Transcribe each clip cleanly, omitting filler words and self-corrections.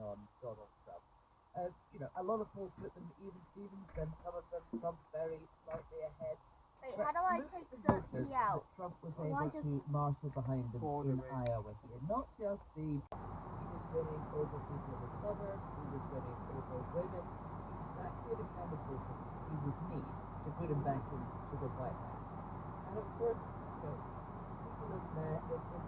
on Donald Trump. A lot of polls put them even Stevens, and some of them Trump very slightly ahead. Wait, But how do I look take at the the voters TV out? that Trump was Well, able to marshal behind him in Iowa here. Not just he was winning over people in the suburbs, he was winning over women, exactly the kind of voters that he would need to put him back into the White House. And of course, people in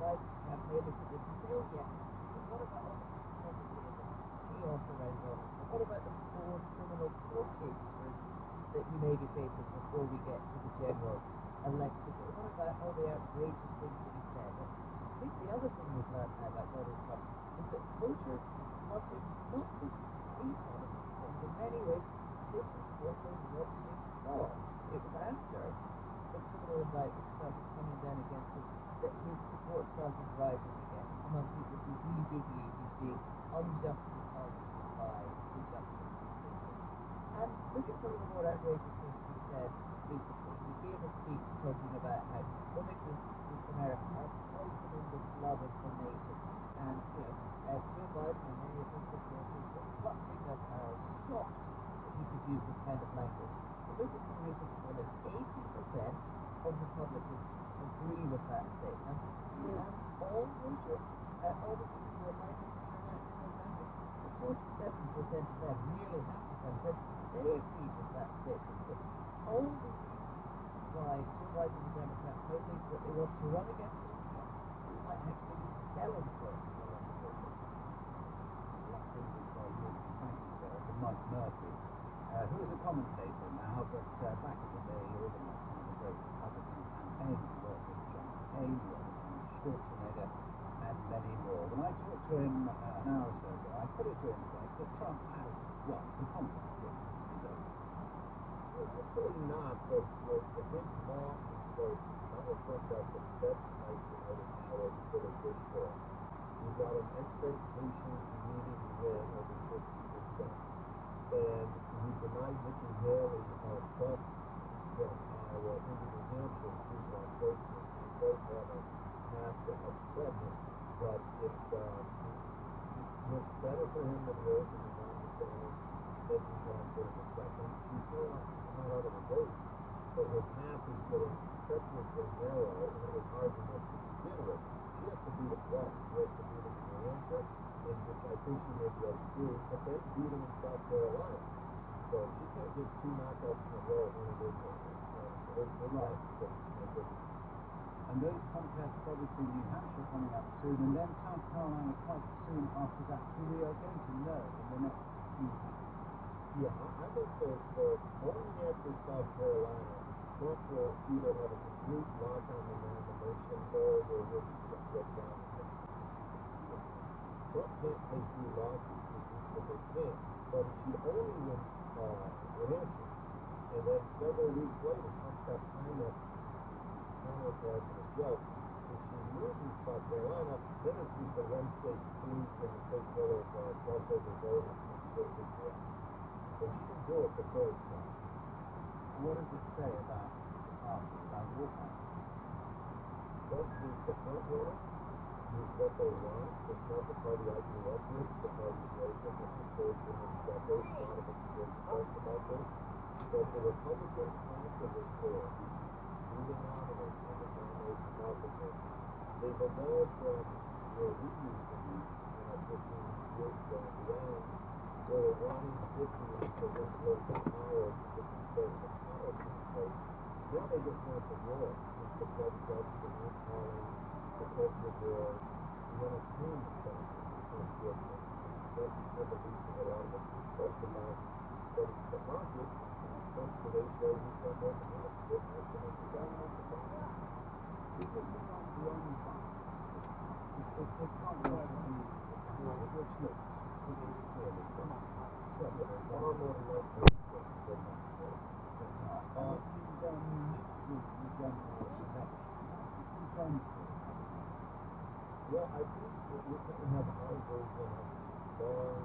Biden's campaign look at this and say, oh yes, but what about all the controversy and the chaos around Donald Trump? What about the 4 criminal court cases, for instance, that he may be facing before we get to the general election? But what about all the outrageous things that he said? And I think the other thing we've learned now about Donald Trump is that voters love him not to speak on these things. In many ways, this is what they want him for. It was after the criminal indictment started coming down against him that his support started rising again among people who really do believe he's being unjustly targeted by the justice system. And look at some of the more outrageous things he said recently. He gave a speech talking about how immigrants in America are poisoning the blood of the nation. And, Joe Biden and many of his supporters were clutching their pearls, shocked that he could use this kind of language. But look at some recent polling. 80% of Republicans agree with that statement. And all voters, all the people who are likely to turn out in November, 47% of them, nearly half of them, said they agree with that statement. So all the reasons why Joe Biden and the Democrats may think that they want to run against Donald Trump might actually be selling points for a lot of voters. That brings us very quickly, thank you, sir, to Mike Murphy, who is a commentator now, but back in the day he organised some of the great Republican campaigns. He worked with John McCain, he worked with Arnold Schwarzenegger, and many more. When I talked to him an hour or so ago, I put it to him first that Trump has won the contest with his own. Well, actually not, but the big mark is that Donald Trump got the best night out of Iowa he could have wished for. He got an expectations needed to win over 50%. And he denied Nikki Haley buck from Iowa into New Hampshire. She's unfortunate. He does have a path to upset him, but it's looked better for him than it is when Ron DeSantis edging past her in the second. She's not out of the race, but her path is getting treacherously narrow, and it was hard enough to begin with. She has to beat him once. She has to beat him in New Hampshire, in which I think she may be able to do, but then beat him in South Carolina. So she can't get 2 knockouts in a row individually. And those contests, obviously New Hampshire coming up soon, and then South Carolina quite soon after that. So we are going to know in the next few weeks. Yeah, I think the morning after South Carolina, Trump will either have a complete lock on the nomination or there will be some get down. Trump can't take 3 losses if they can, but if she only wins New Hampshire, and then several weeks later, Trump's got time to counterattack and adjust. If she loses South Carolina, then it's just the one state lead and the state full of crossover voters and circles left. So she can do it the third time. What does it say about the party, about your party? Trump is the front runner. He's what they want. It's not the party I grew up with. The party is racist. It's served for many decades. A lot of us have been depressed about this. But the Republican activist corps, moving nominate and the nomination officers, they've evolved from where we used to be 15 years ago and beyond, where they're wanting 50 to win political power to conservative policy in place. Now they just want the war. It's the blood guts, the name calling, the culture wars, the entertainment factor becomes different. That's the evolution that a lot of us are stressed about. But it's the market. Trump today shows he's got more than enough business and he's got enough to buy. Is it not the only party? If Trump were to be which looks pretty clearly separate, Far more than likely than not. if he then loses the general election, he's going to be. Well, I think that we're going to have our version of long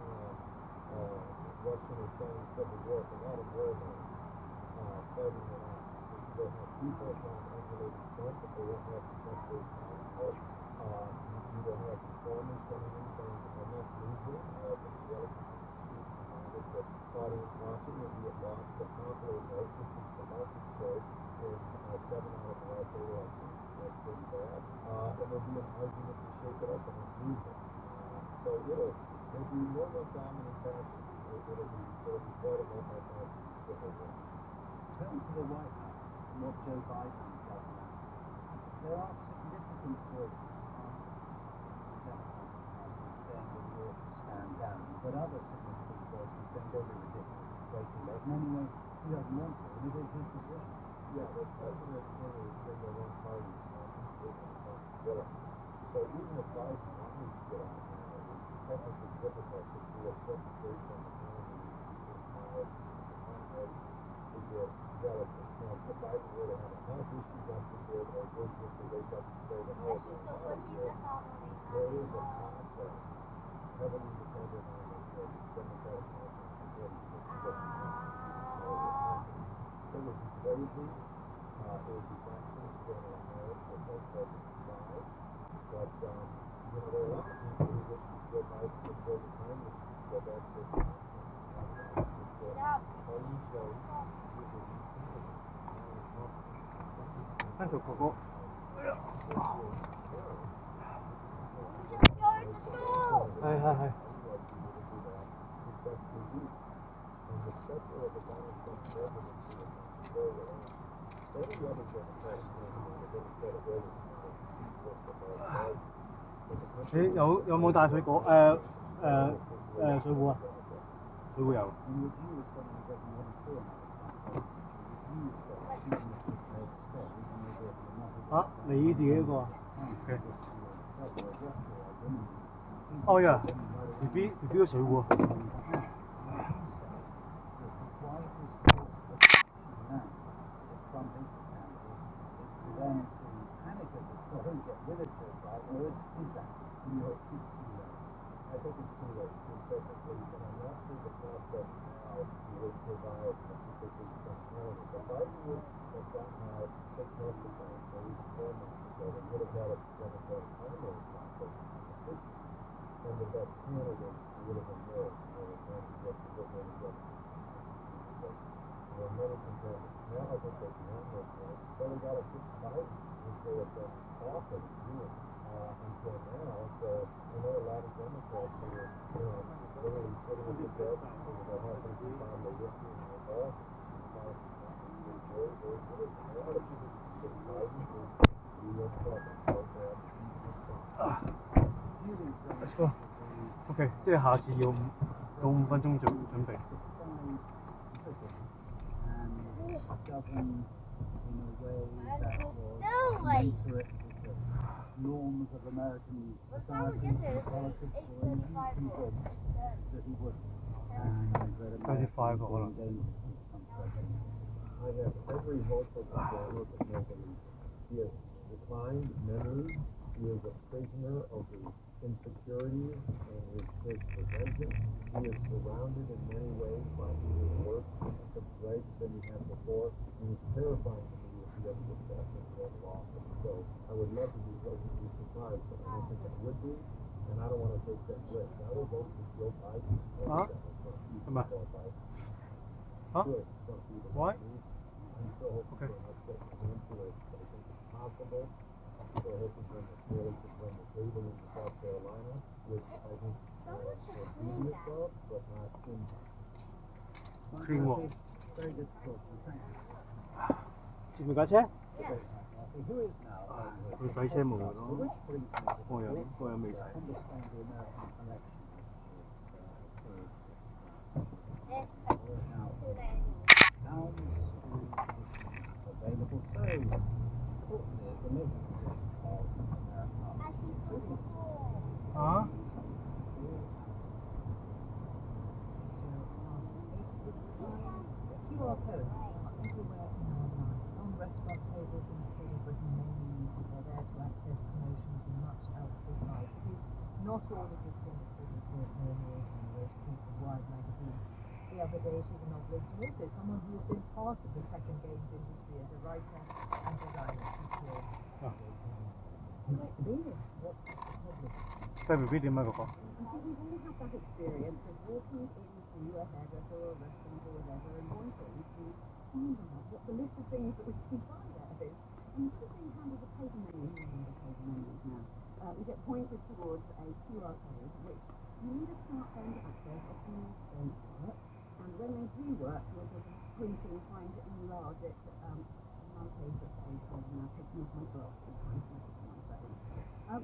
Russian or Chinese civil war, a lot of war zones fighting it out. They'll have people from emulating Trump, but they won't have Trump-based nationalists. You will have reformers coming in saying, I'm not losing, Racing will be at loss the popular vote, which is the market choice in 7 out of the last 8 elections. That's pretty bad. And there'll be an argument to shake it up and lose it. So there'll be more than dominant faction. It'll be quite a multifaceted civil war. Turn to the White House and what Joe Biden does now. There are significant voices on the Democratic Party saying that we ought to stand down, but other significant voices saying, don't be ridiculous, it's way too late. And anyway, he doesn't want to, and it is his decision. Yeah, the president is in the one party, together. So even if Biden wanted to get out now, it's technically difficult to do it based on the time and ready to get delegates. Now, if Biden were to have a health issue, God forbid, or would just to wake up and say, well, no, it's not here, there is a process heavily dependent on the Democratic National Committee to get the constitution. So it would be crazy. It would be fractions for Harris for Vice President 5. But, there are a lot of people who wish that Joe Biden would go to Congress to go back to his all he shows is a weak candidate. 한쪽 보고. 하이 하이 하이. And the specter of the Donald Trump presidency is very low. Any other Democratic candidate with any credibility有冇帶水果？水壺啊？水壺有。And review is someone who doesn't want to see another Trump president. Review is that even if this made a step, even though there'll be another. 啊，你自己嗰個啊 Okay. ？Oh yeah， B B 嘅水壺啊。Trump is the candidate, is for them to panic as a foe, get rid of Joe Biden, or is that, in your opinion, too late? I think it's too late, just technically, and I'm not sure the process now would provide a particularly strong candidate. But Biden would have gotten out 6 months ago, or even 4 months ago, and would have had a Democratic primary process competition, and the best candidate would have emerged, and then get to get rid of Democrats. There are many contenders. Now I think they're beyond that point. So we got to fix Biden, which they have been often doing until now. So I know a lot of Democrats who are, literally sitting at the desk and they're having to find their whiskey and their ball. A lot of people think Biden is real trouble. Let's go. OK， 即係下次要到5分鐘做準備。Govern in a way that was commensurate with the norms of American society and politics, or are you convinced that he wouldn't? And that America would be in danger from Trump president? I have every hope of the former, but no belief. He has declined mentally. He is a prisoner of his insecurities and his taste for vengeance. He is surrounded in many ways by even worse rights than he had before, and it's terrifying to me if he ever gets back into the Oval Office. So I would love to be pleasantly surprised, but I don't think I would be, and I don't want to take that risk. I would vote for Joe Biden over Donald Trump. Come on. Should Trump be the Why? I'm still hoping for an upset in the insulate, but I think it's possible. I'm still hoping for the Haley could run the table in South Carolina, which I think will be itself, but not in. Clean walk. Very difficult to think. 接唔架車？ Who is now? 佢洗車冇咯。 Which brings me to 我有未洗。 understand the American election is serious. Now, sounds available so importantly is the legislature of America. 啊？ QR codes are everywhere in our lives, on restaurant tables in celebrity menus. They're there to access promotions and much else besides. Because not all of this things privy to normal and wrote a piece of Wired magazine the other day. She's a novelist and also someone who has been part of the tech and games industry as a writer and designer. Nice to be here. What's the problem? 即係 BB 點啊嗰個？ I think we've all had that experience of walking into to a hairdresser or a restaurant or whatever and wanting to find out what the list of things that we can buy there is. And instead of being handed a paper menu, we get pointed towards a QR code, which you need a smartphone to access, often don't work. And when they do work, you're sort of squinting, trying to enlarge it. In my case, I'm now taking off my glasses and trying to look at my phone.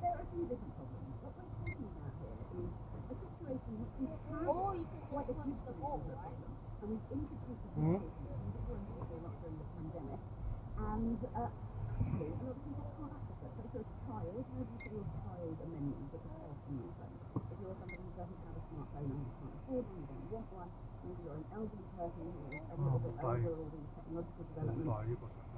There are a few different problems. What we're talking about here is a situation which we have quite a huge solution to a problem. And we've introduced a digital solution before and not during the pandemic. And actually, a lot of people can't access that. So if you're a child, how do you give your child a menu that the parent can use them? If you're somebody who doesn't have a smartphone and you can't afford one, you don't want one, maybe you're an elderly person who is a little bit over all these technological developments.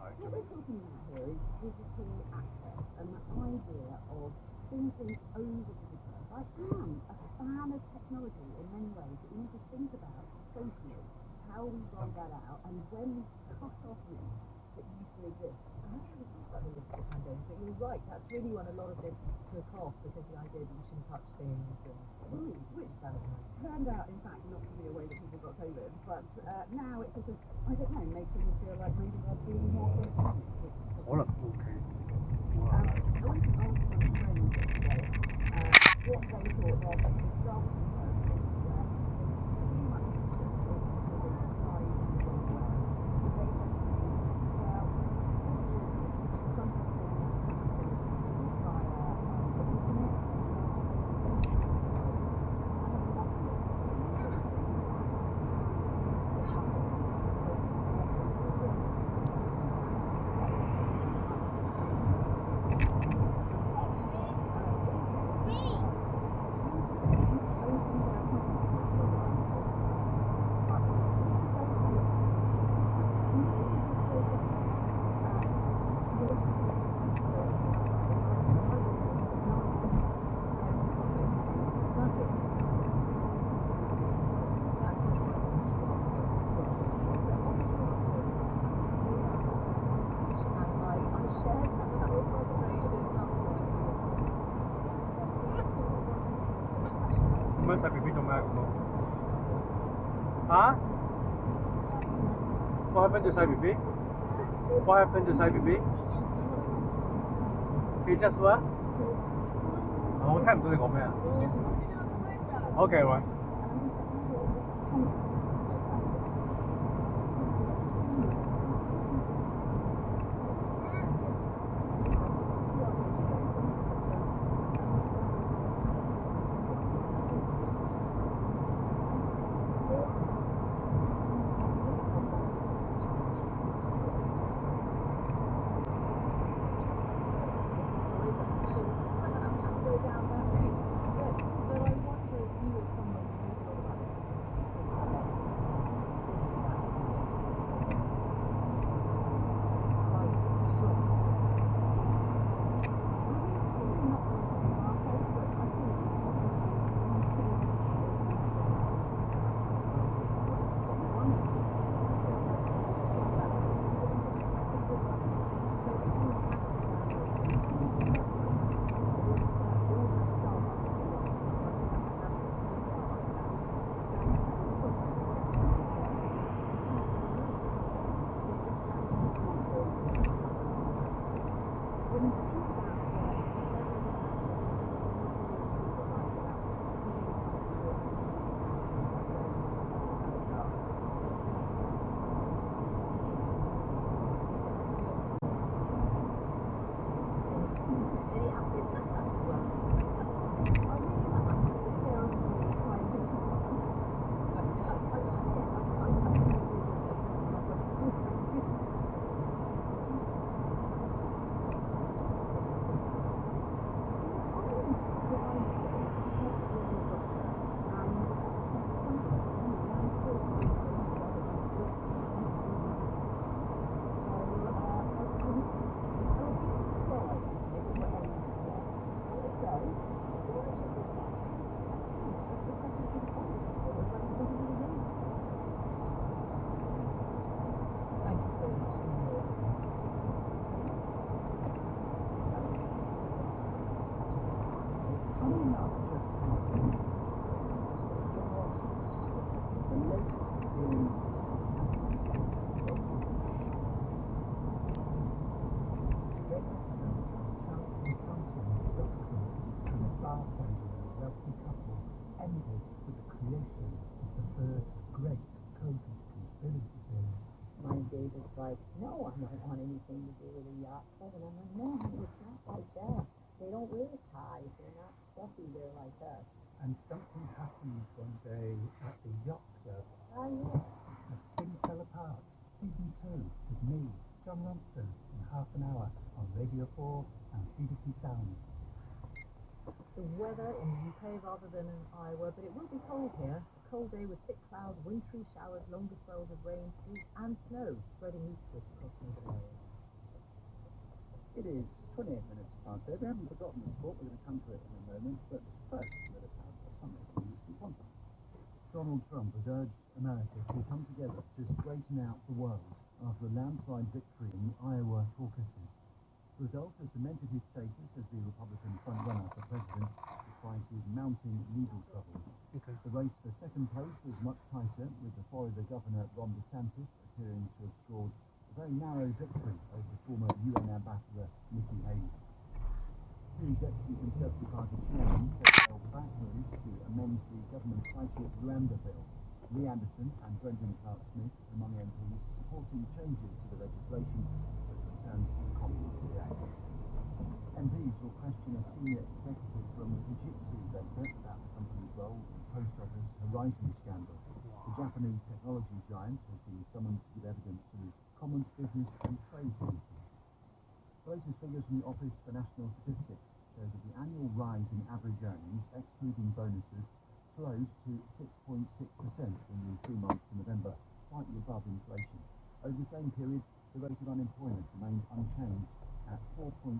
What we're talking about here is digital access and that idea of things being over-digitized. I am a fan of technology in many ways, but we need to think about socially how we roll that out and when we cut off links that used to exist. I haven't thought about the digital pandemic, but you're right, that's really when a lot of this took off, because the idea that you shouldn't touch things and Which turned out, in fact, not to be a way that people got COVID, but now it's sort of, I don't know, makes people feel like maybe they're being more protected. All of okay. I went to ask my friends yesterday what they thought their example was where there's too much restriction to the applied in the wrong way. And they said to me, well, some people via the internet,咁樣細 B B 做咩咁咯？嚇？What happened to 細 B B? What happened to 細 B B? He just what? 我聽唔到你講咩啊？Okay, right. ended with the creation of the first great COVID conspiracy theory. My David's like, no, I don't want anything to do with a yacht club. And I'm like, no, honey, it's not like that. They don't wear ties. They're not stuffy. They're like us. And something happened one day at the yacht club. Ah, yes. And things fell apart. Season 2 with me, John Ronson, in half an hour on Radio 4 and BBC Sounds. The weather in the UK rather than in Iowa, but it will be cold here. A cold day with thick cloud, wintry showers, longer spells of rain, sleet and snow spreading eastwards across northern areas. It is 28 minutes past 8. We haven't forgotten the sport. We're going to come to it in a moment. But first, let us have a summary from this week on Sunday. Donald Trump has urged America to come together to straighten out the world after a landslide victory in the Iowa caucuses. The result has cemented his status as the Republican frontrunner for president, despite his mounting legal troubles. Okay. The race for second place was much tighter, with the Florida Governor Ron DeSantis appearing to have scored a very narrow victory over former UN Ambassador Nikki Haley. Two Deputy Conservative Party chairmen said they'll back moves to amend the government's high-tech Rwanda bill. Lee Anderson and Brendan Clark-Smith among MPs supporting changes to the legislation that returns to the Congress today. MPs will question a senior executive from Fujitsu later about the company's role in the post office Horizon scandal. The Japanese technology giant has been summoned to give evidence to the Commons Business and Trade Committee. The latest figures from the Office for National Statistics show that the annual rise in average earnings, excluding bonuses, slowed to 6.6% in the 3 months to November, slightly above inflation. Over the same period, the rate of unemployment remained unchanged at 4.2%.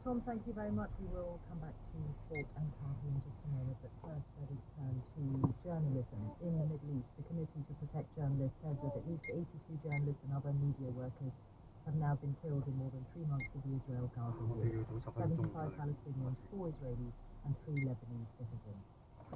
Tom, thank you very much. We will come back to sport and coffee in just a moment, but first let us turn to journalism. In the Middle East, the Committee to Protect Journalists says that at least 82 journalists and other media workers have now been killed in more than 3 months of the Israel-Gaza war. 75 Palestinians, 4 Israelis and 3 Lebanese citizens.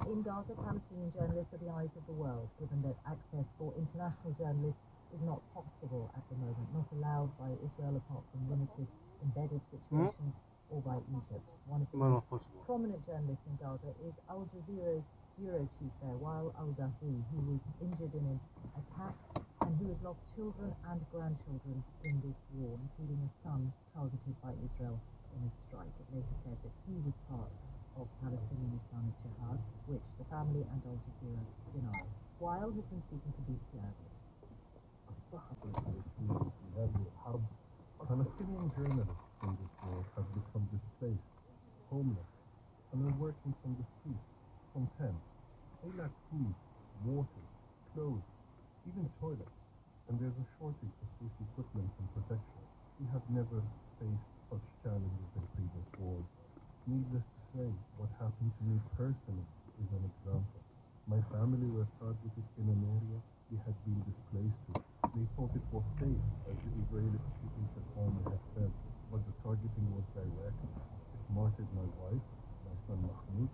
In Gaza, Palestinian journalists are the eyes of the world, given that access for international journalists is not possible at the moment, not allowed by Israel apart from limited embedded situations or by Egypt. One of the most prominent journalists in Gaza is Al Jazeera's bureau chief there, Wael Al-Dahi, who was injured in an attack and who has lost children and grandchildren in this war, including a son targeted by Israel in a strike. It later said that he was part of Palestinian Islamic Jihad, which the family and Al Jazeera deny. Wael has been speaking to BBC Arabic. Palestinian journalists in this war have become displaced, homeless, and are working from the streets, from tents. They lack food, water, clothes, even toilets, and there's a shortage of safety equipment and protection. We have never faced such challenges in previous wars. Needless to say, what happened to me personally is an example. My family were targeted in an area we had been displaced to. They thought it was safe, as the Israeli occupation army had said, but the targeting was direct. It martyred my wife, my son Mahmoud,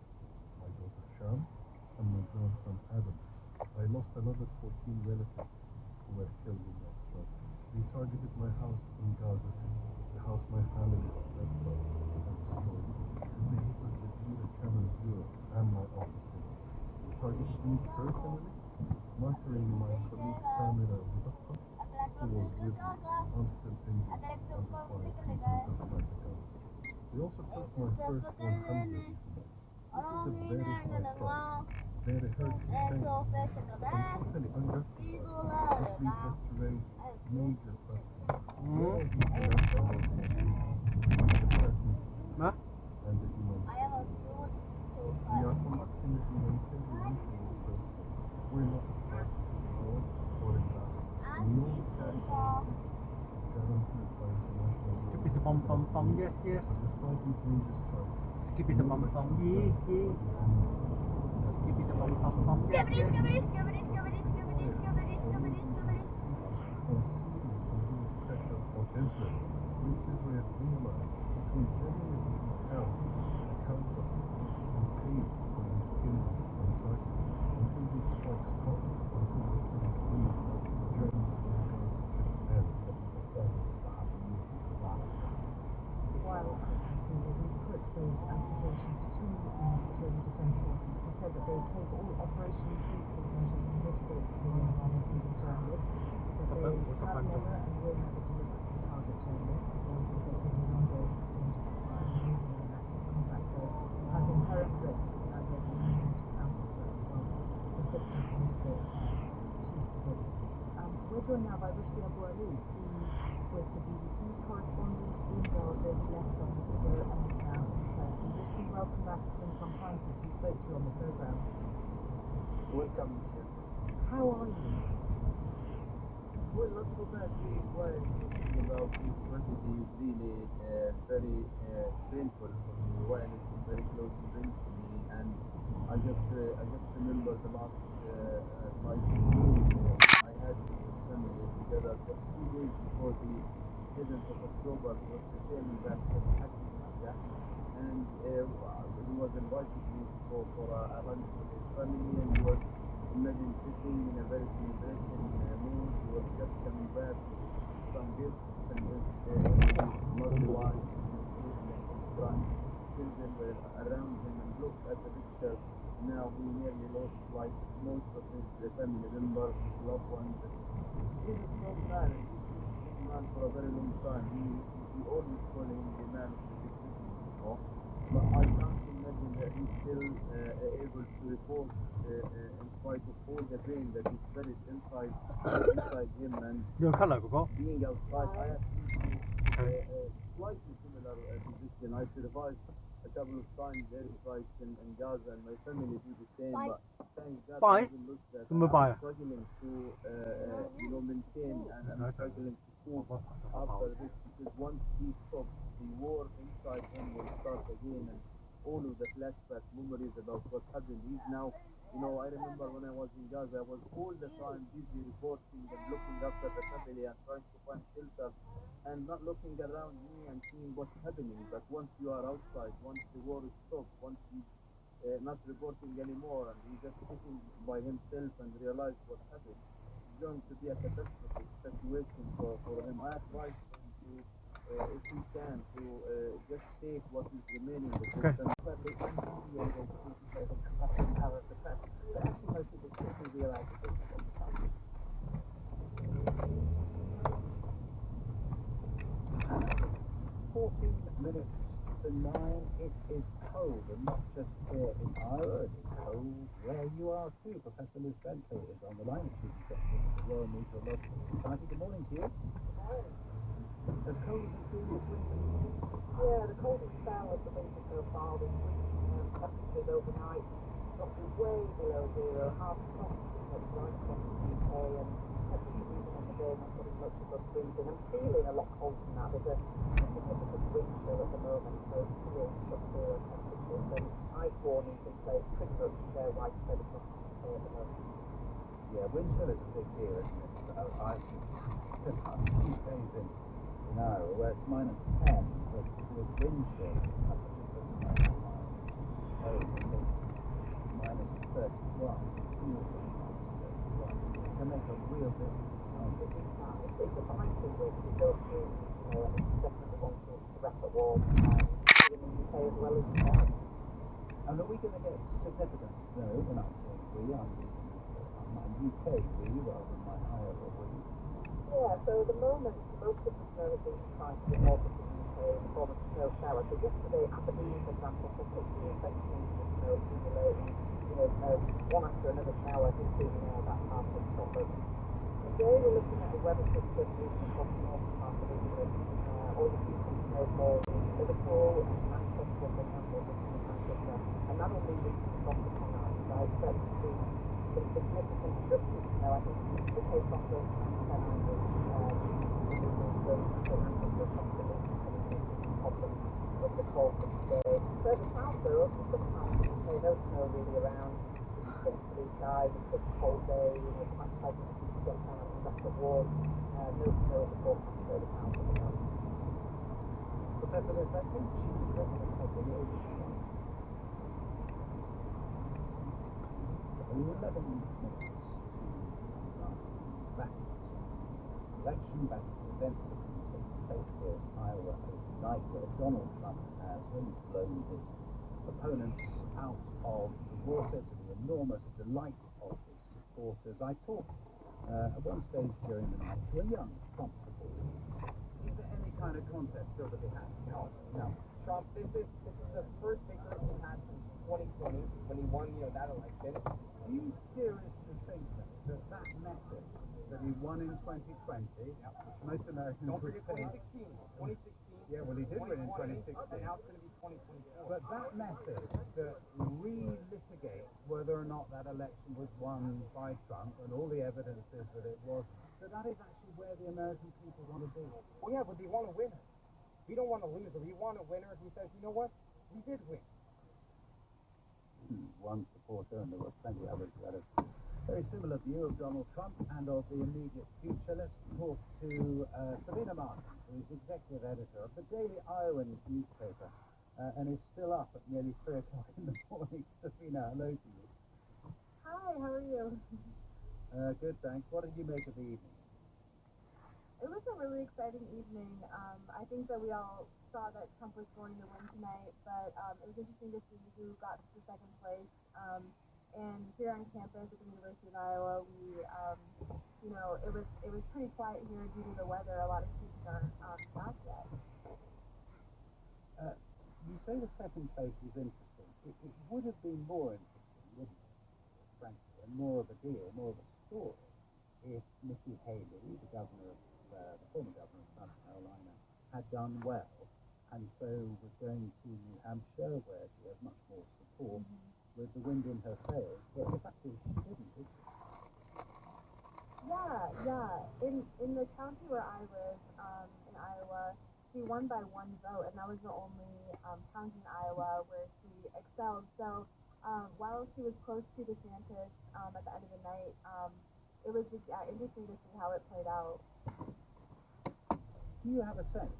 my daughter Sham, and my grandson Adam. I lost another 14 relatives who were killed in that struggle. They targeted my house in Gaza City, the house my family fled from and destroyed. They hit Al Jazeera Channel Zero and my office. They targeted me personally, martyring my colleague Samira Mudakka, who was with me. I'm still injured and required treatment outside the Gaza. They also took my first 100 recently. This is a very high price, very hurtful thing, and totally unjustified. This leads us to raise major questions. Where are the international organizations, the press institutes, and the human rights? We are conducting a humanitarian mission in the first place. We're not attracted to the war or the battle. No humanitarian is guaranteed by international law. Skip it the bum bum bum, yes, yes. Despite these major strikes, Skip it the bum bum, yeah, yeah. Skip it the bum bum bum, yes, yes. from serious and real pressure on Israel, will Israel realize it will genuinely be held accountable and paid for these killings and targets until these strikes stop, until the killing of journalists in the Gaza Strip ends. While we put those accusations to the Israeli Defense Forces said that they take all operationally feasible measures to mitigate civilian harm, including journalists, that they have never and will never deliberately target journalists. They also said given the ongoing exchanges of fire and moving in an active combat zone has inherent risks, the idea of continuing to counter threats while assisting to mitigate harm to civilians. We're joined now by Rushdie Abu Ali, who was the BBC's correspondent in Gaza. He left some weeks ago and is now in Turkey. Rushdie, welcome back. It's been some time since we spoke to you on the programme. Welcome, sir. How are you? Well, not too bad. Really quiet talking about this tragedy is really very painful for me. While it's very close to me, and I just remember the last 5 days I had with this family together. Just 2 days before the 7th of October, he was returning back from Hajj in Makkah, and he was invited me for a lunch with his family, and he was imagine sitting in a very celebration mood. He was just coming back with some gifts and his lovely wife, his children, his grandchildren were around him, and look at the picture. Now he nearly lost like most of his family members, his loved ones. He's a strong man, and he's been a strong man for a very long time. We always call him the man of the big distance, you know. But I can't imagine that he's still able to report in spite of all the pain that is buried inside him, and 你有看啦，哥哥？ being outside. I have been to a slightly similar position. I survived a couple of times airstrikes in Gaza, and my family do the same. But thank God I haven't lost that. I'm struggling to maintain, and I'm struggling to cope after this, because once he stops, the war inside him will start again, and all of the flashback memories about what happened. He's now, I remember when I was in Gaza, I was all the time busy reporting and looking after the family and trying to find shelter and not looking around me and seeing what's happening. But once you are outside, once the war is stopped, once he's not reporting anymore and he's just sitting by himself and realize what happened, it's going to be a catastrophic situation for him. I advise him to, if he can, to just take what is remaining of his family. Sadly, I'm not able to say the collective power of the press, but actually most people quickly realize that this is what the time is. 14 minutes to 9. It is cold, and not just here in Iowa, it is cold where you are too. Professor Liz Bentley is on the line, Chief Executive of the Royal Meteorological Society. Good morning to you. As cold as it's been this winter? Yeah, the coldest spell of the winter so far this week. Temperatures overnight dropping way below zero, half soft right across the UK, and temperatures even in the day not getting much above freezing. I'm feeling a lot colder than that. There's a significant wind chill at the moment, so 2 inches sub zero temperatures, and ice warnings in place pretty much widespread across the UK at the moment. Yeah, wind chill is a big deal, isn't it? So I can see the past few days in Iowa where it's -10, but with wind chill, up to just over 9 miles. So it's -31, feels like -31. It can make a real difference, can't it? It's a biting wind. You don't feel, and it's definitely one to wrap at warm here in the UK as well as the north. And are we going to get significant snow? When I say we, I'm using my UK we rather than my Iowa we. Yeah, so at the moment, most of the snow is being supplied to the north of the UK in the form of snow showers. So yesterday, Aberdeen, for example, took 16 centimetres of snow accumulating, one after another shower hitting that part of Scotland. Today, we're looking at the weather system moving across the northern part of England. All the people snowfall in Liverpool and Manchester, for example, in Manchester, and that'll move into the tropic tonight. So I expect to see some significant shifts. I think the case of the with the cold for today. Further south though, sometimes you say no snow really around. It's pretty blue skies, a pretty cold day, quite pleasant to get out and back at warm. No snow at the forecast further south at the moment. Professor Liz Bentley, Chief Executive of the Royal Meteorological Society. 11 minutes to 9. Back to election, back to events that have been taking place here in Iowa overnight, where Donald Trump has really blown his opponents out of the water, to the enormous delight of his supporters. I talked at one stage during the night to a young Trump supporter. Is there any kind of contest still to be had? No. No. Trump, this is the first victory he's had since 2020 when he won, that election. Do you seriously think that message that he won in 2020, which most Americans Don't would forget say... 2016. Yeah, well, he did win in 2016. And now it's going to be 2024. But that message that relitigates whether or not that election was won by Trump, and all the evidence is that it wasn't, that is actually where the American people want to be. Well, yeah, but they want a winner. We don't want a loser. We want a winner who says, you know what, we did win. One supporter, and there were plenty others who had a very similar view of Donald Trump and of the immediate future. Let's talk to Sabina Martin, who is the executive editor of the Daily Iowan newspaper, and is still up at nearly 3 o'clock in the morning. Sabina, hello to you. Hi, how are you? Good, thanks. What did you make of the evening? It was a really exciting evening. I think that we all saw that Trump was going to win tonight, but it was interesting to see who got to second place. And here on campus at the University of Iowa, we, it was pretty quiet here due to the weather. A lot of students aren't on class yet. You say the second place was interesting. It would have been more interesting, wouldn't it, frankly, and more of a deal, more of a story, if Nikki Haley, the former governor of South Carolina, had done well, and so was going to New Hampshire, where she has much more support, with the wind in her sails. But the fact is, she didn't, did she? Yeah. In the county where I live, in Iowa, she won by 1 vote, and that was the only county in Iowa where she excelled. So while she was close to DeSantis at the end of the night, it was just interesting to see how it played out. Do you have a sense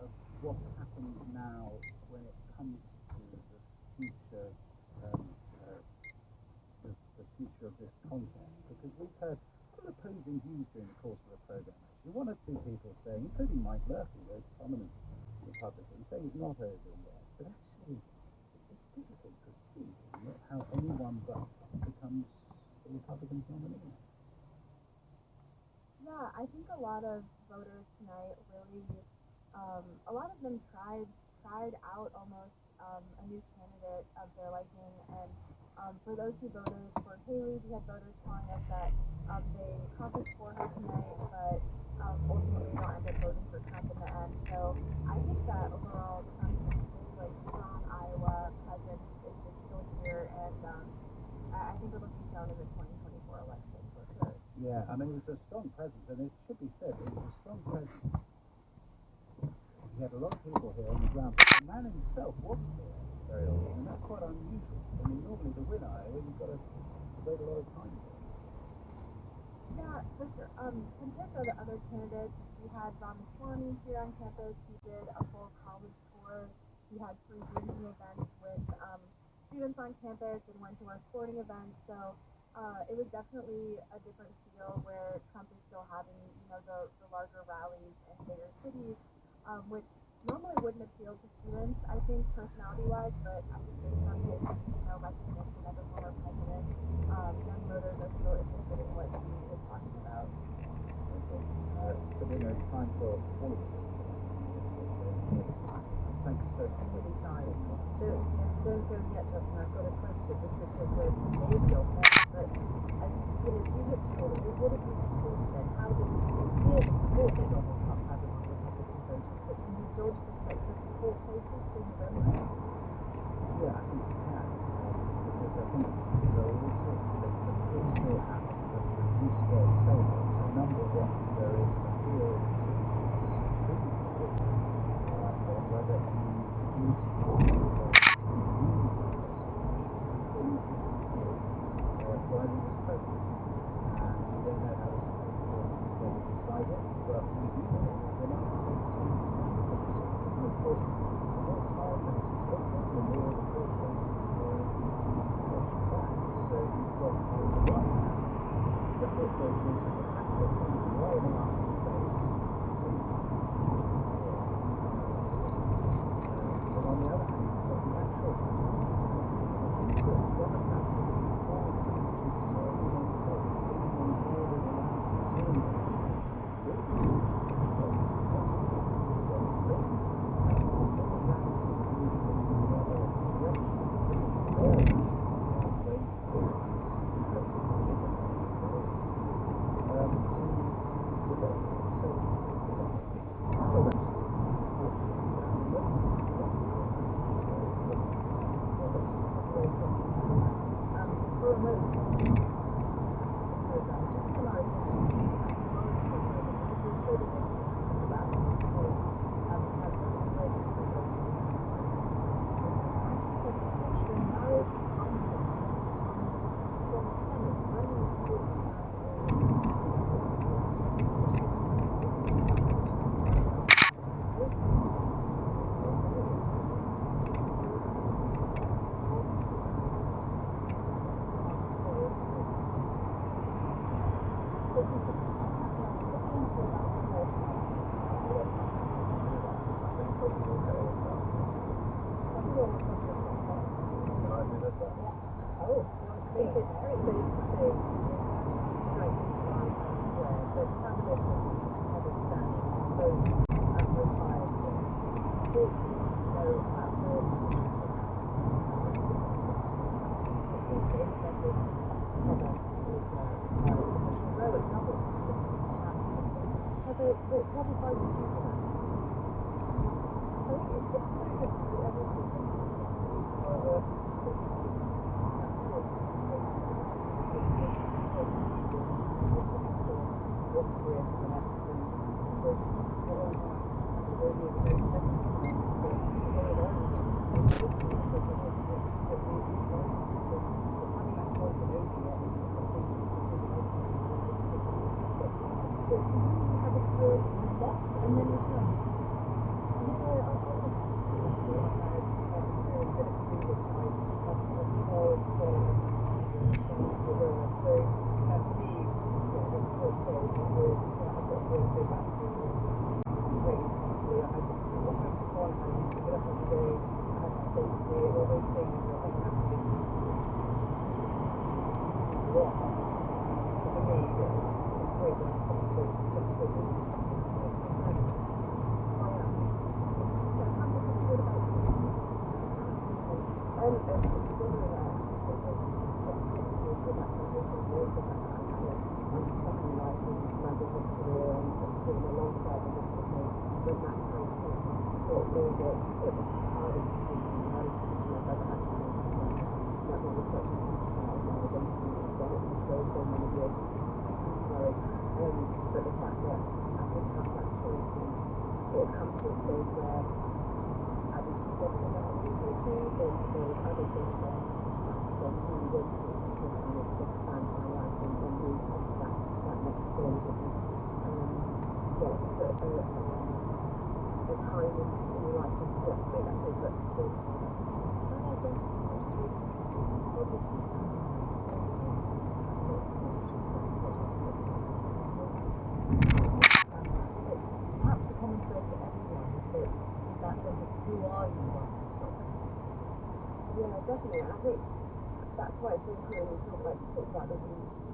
of what happens now when it comes to the future, the future of this contest? Because we've heard some opposing views during the course of the program. Actually, 1 or 2 people saying, including Mike Murphy, a very prominent Republican, saying he's not over yet. But actually, it's difficult to see, isn't it, how any one vote becomes the Republicans' nominee. Yeah, I think a lot of voters tonight really, a lot of them tried out almost a new candidate of their liking, and for those who voted for Haley, we had voters telling us that they caucused for her tonight, but ultimately they'll end up voting for Trump in the end. So I think that overall Trump's just strong Iowa presence is just still here, and I think it will be shown in the 2024 election for sure. Yeah, I mean, it was a strong presence, and it should be said, it was a strong presence. He had a lot of people here on the ground, but the man himself wasn't there very often, and that's quite unusual. I mean, normally to win Iowa, you've got to wait a lot of time for it. Yeah, for sure. Compared to the other candidates, we had Ramaswamy here on campus. He did a full college tour. He had free drinking events with students on campus and went to our sporting events. So it was definitely a different feel where Trump is still having, the larger rallies in bigger cities, which normally wouldn't appeal to students, I think, personality-wise, but I think based on his, recognition as a former president, young voters are still interested in what he is talking about. Okay. Sabina, it's time for all of us. Thank you so much. Really tired. Don't go yet, Justin. I've got a question just because we're maybe off air, but as you look toward it, what have you looked toward then? How does it clear the support that Donald Trump has among Republican voters, but can you dodge the spectrum of 4 places to November? Yeah, I think you can, because I think there are all sorts of things that could still happen that reduce their sales. So number 1, there is an appeal to the Supreme Court on whether he is supported by things that he did while he was president. And we don't know how the Supreme Court is going to decide it, but we do know that it might take some time for the Supreme Court. Of course, the more time that it's taken, the more the court cases will be pushed back. So you've got, on the one hand, the court cases and the fact that they're lining up his base, but on the other hand, you've got the actual Definitely, and I think that's why it's so cool. He talked about the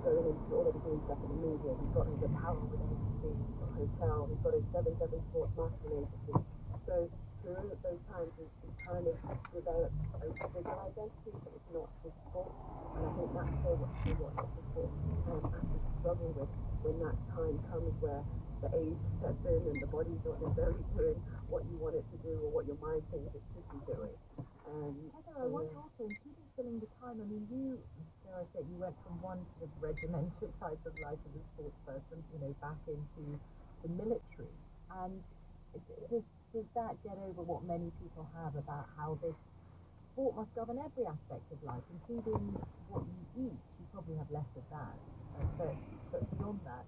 going into already doing stuff in the media. He's got his apparel with ABC, he's got a hotel, he's got his 7/7 Sports Marketing Agency. So through those times, he's kind of developed a bigger identity, but it's not just sport. And I think that's so much what lots of sports athletes struggle with when that time comes where the age sets in and the body's not necessarily doing what you want it to do or what your mind thinks it should be doing. Heather, I wonder also, including filling the time, I mean, you, dare I say, you went from one sort of regimented type of life as a sports person, back into the military. And does that get over what many people have about how this sport must govern every aspect of life, including what you eat? You probably have less of that. But beyond that,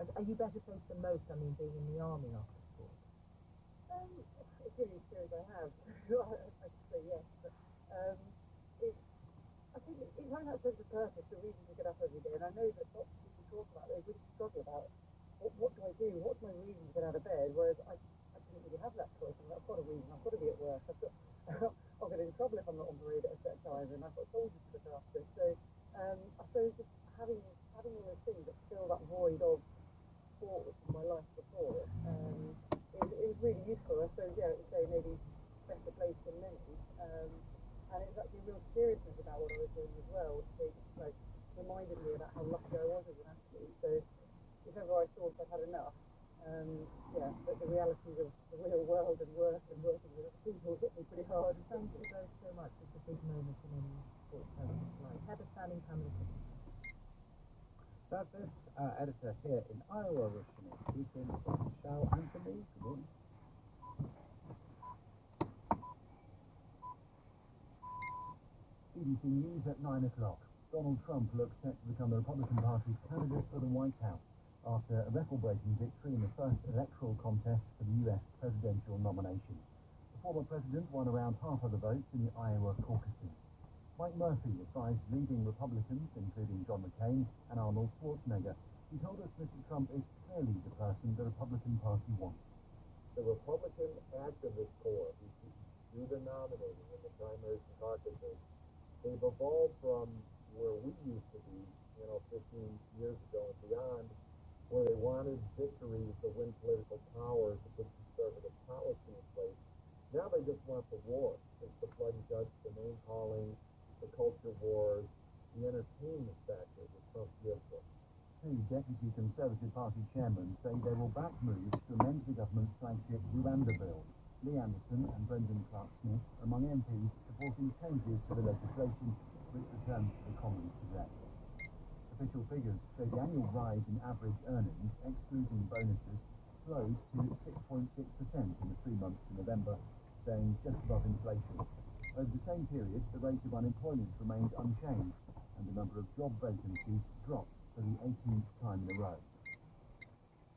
are you better placed than most, I mean, being in the army after sport? As many experience I have, so I could say yes, but I think it kind of has sense of purpose, the reason to get up every day, and I know that lots of people talk about it, they really struggle about what do I do, what's my reason to get out of bed, whereas I didn't really have that choice. I've got a reason, I've got to be at work, I'll get in trouble if I'm not on parade at a certain time, and I've got soldiers to look after, so I suppose just having all those things that fill that void of sport, which was my life before, it was really useful. I suppose, yeah, it would say maybe better place than many. And about what I was doing as well, which like reminded me about how lucky I was as an athlete. So if ever I thought I'd had enough, but the realities of the real world and work and working with other people hit me pretty hard. Thank you both so much. It's a big moment in any sports person's life. Heather Stanning, Pamela Tippett. That's it. Editor here in Iowa, Rushini, speaking from Michelle Anthony. Good morning. BBC News at 9 o'clock. Donald Trump looks set to become the Republican Party's candidate for the White House after a record-breaking victory in the first electoral contest for the U.S. presidential nomination. The former president won around half of the votes in the Iowa caucuses. Mike Murphy advised leading Republicans, including John McCain and Arnold Schwarzenegger. He told us Mr. Trump is clearly the person the Republican Party wants. The Republican activist corps who do the nominating in the primaries and caucuses, they've evolved from where we used to be, 15 years ago and beyond, where they wanted victories to win political power to put conservative policy in place. Now they just want the war. It's the blood and guts, the name-calling, the culture wars, the entertainment factor that Trump gives them. Two Deputy Conservative Party chairmen say they will back moves to amend the government's flagship Rwanda bill. Lee Anderson and Brendan Clark-Smith are among MPs supporting changes to the legislation which returns to the Commons today. Official figures show the annual rise in average earnings, excluding bonuses, slowed to 6.6% in the 3 months to November, staying just above inflation. Over the same period, the rate of unemployment remained unchanged, and the number of job vacancies dropped for the 18th time in a row.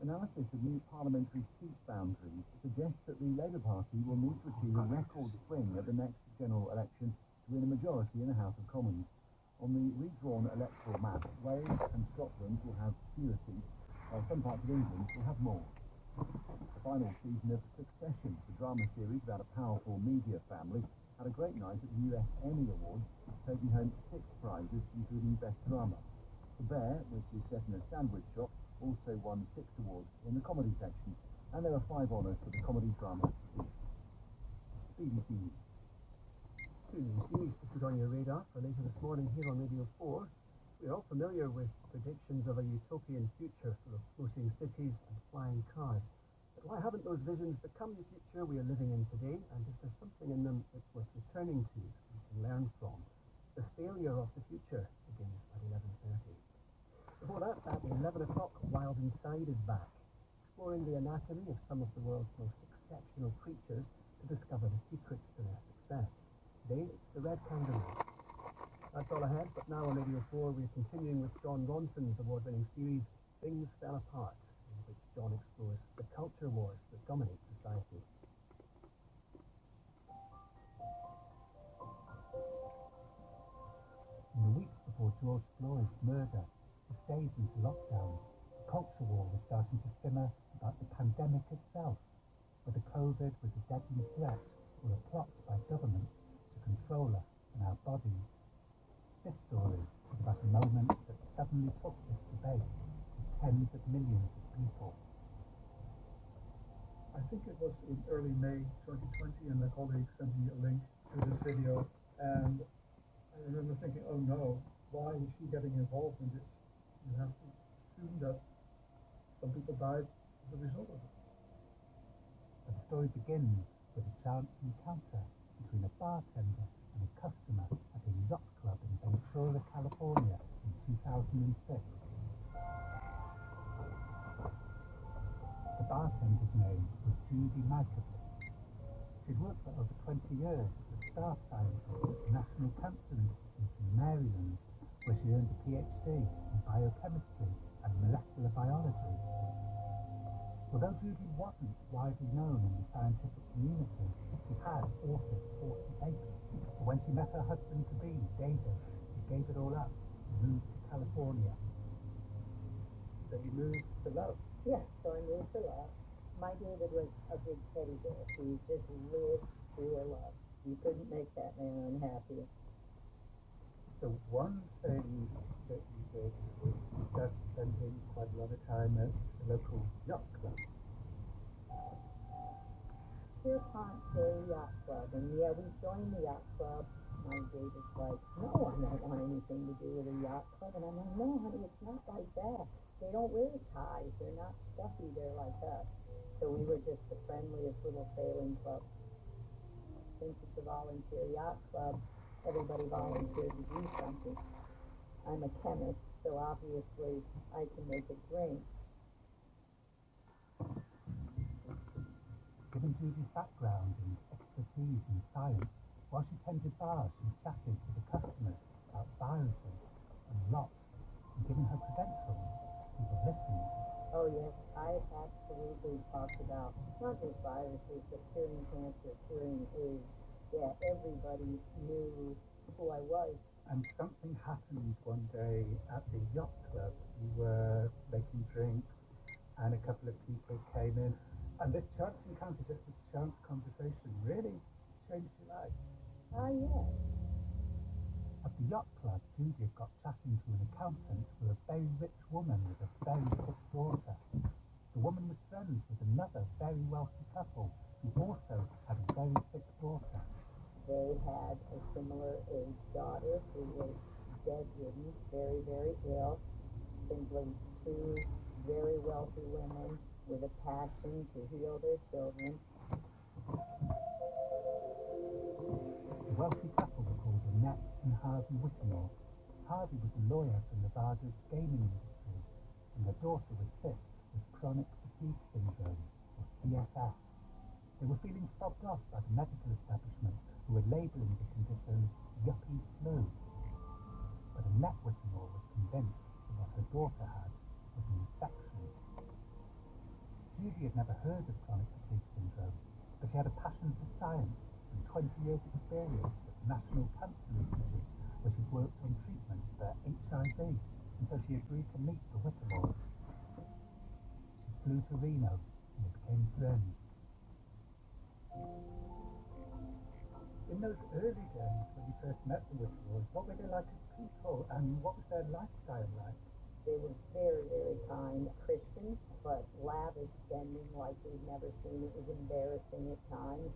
Analysis of new parliamentary seat boundaries suggests that the Labour Party will need to achieve a record swing at the next general election to win a majority in the House of Commons. On the redrawn electoral map, Wales and Scotland will have fewer seats, while some parts of England will have more. The final season of Succession, the drama series about a powerful media family, had a great night at the US Emmy Awards, taking home 6 prizes, including Best Drama. The Bear, which is set in a sandwich shop, also won 6 awards in the comedy section, and there are 5 honours for the comedy drama BBC News. 2 news to put on your radar for later this morning here on Radio 4. We're all familiar with predictions of a utopian future full of floating cities and flying cars. But why haven't those visions become the future we are living in today, and is there something in them that's worth returning to and can learn from? The failure of the future begins at 11:30. Before that, at 11 o'clock, Wild Inside is back, exploring the anatomy of some of the world's most exceptional creatures to discover the secrets to their success. Today, it's the red kangaroo. That's all ahead, but now on Radio 4, we're continuing with John Ronson's award-winning series, Things Fell Apart, in which John explores the culture wars that dominate society. In the weeks before George Floyd's murder, just days into lockdown, a culture war was starting to simmer about the pandemic itself, whether COVID was a deadly threat or a plot by governments to control us and our bodies. This story is about a moment that suddenly took this debate to tens of millions of people. I think it was in early May 2020, and my colleague sent me a link to this video, and I remember thinking, oh no, why is she getting involved in this? You have to assume that some people died as a result of it. The story begins with a chance encounter between a bartender and a customer at a yacht club in Ventura, California in 2006. The bartender's name was Judy Mikovits. She'd worked for over 20 years as a staff scientist at the National Cancer Institute in Maryland, where she earned a PhD in biochemistry and molecular biology. Although Judy wasn't widely known in the scientific community, she had authored 40 papers. But when she met her husband-to-be, David, she gave it all up and moved to California. So you moved to love. Yes, so I moved to love. My David was a big teddy bear. He just lived pure love. You couldn't make that man unhappy. So one thing that you did was you started spending quite a lot of time at a local yacht club. Pierpont Bay Yacht Club, and yeah, we joined the yacht club time, David's like, no, I don't want anything to do with a yacht club. And I'm like, no, honey, it's not like that. They don't wear ties. They're not stuffy. They're like us. So we were just the friendliest little sailing club. Since it's a volunteer yacht club, everybody volunteered to do something. I'm a chemist, so obviously I can make a drink. Given Judy's background and expertise in science, while she tended bars, she chatted to the customers about viruses and lots, and given her credentials, people listened. Oh yes, I absolutely talked about not just viruses, but curing cancer, curing AIDS. Yeah, everybody knew who I was. And something happened one day at the yacht club. You were making drinks, and a couple of people came in, and this chance encounter, just this chance conversation, really changed your life. Ah, yes. At the yacht club, Judy had got chatting to an accountant with a very rich woman with a very sick daughter. The woman was friends with another very wealthy couple who also had a very sick daughter. They had a similar age daughter who was bedridden, very, very ill. Simply two very wealthy women with a passion to heal their children. The wealthy couple were called Annette and Harvey Whittemore. Harvey was a lawyer for Nevada's gaming industry, and their daughter was sick with chronic fatigue syndrome, or CFS. They were feeling fobbed off by the medical establishment, who were labelling the condition yuppie flu. But Annette Whittemore was convinced that what her daughter had was an infection. Judy had never heard of chronic fatigue syndrome, but she had a passion for science and 20 years experience at the National Cancer Institute, where she'd worked on treatments for HIV, and so she agreed to meet the Whittemores. She flew to Reno, and they became friends. In those early days when you first met the Whittemores, what were they like as people, and what was their lifestyle like? They were very, very kind Christians, but lavish spending like we'd never seen. It was embarrassing at times.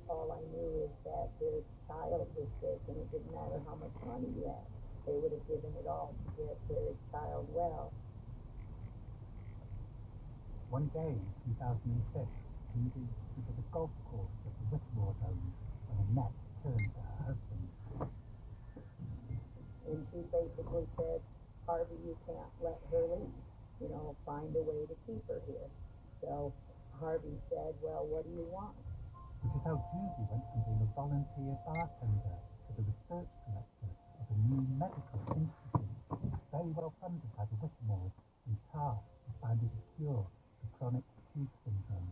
All I knew is that their child was sick, and it didn't matter how much money you had. They would have given it all to get their child well. One day in 2006, Judy was at a golf course that the Whittemores owned when Annette turned to her husband. And she basically said, Harvey, you can't let her leave. You know, find a way to keep her here. So Harvey said, well, what do you want? Which is how Judy went from being a volunteer bartender to the research director of a new medical institute, very well funded by the Whittemores and tasked with finding a cure for chronic fatigue syndrome.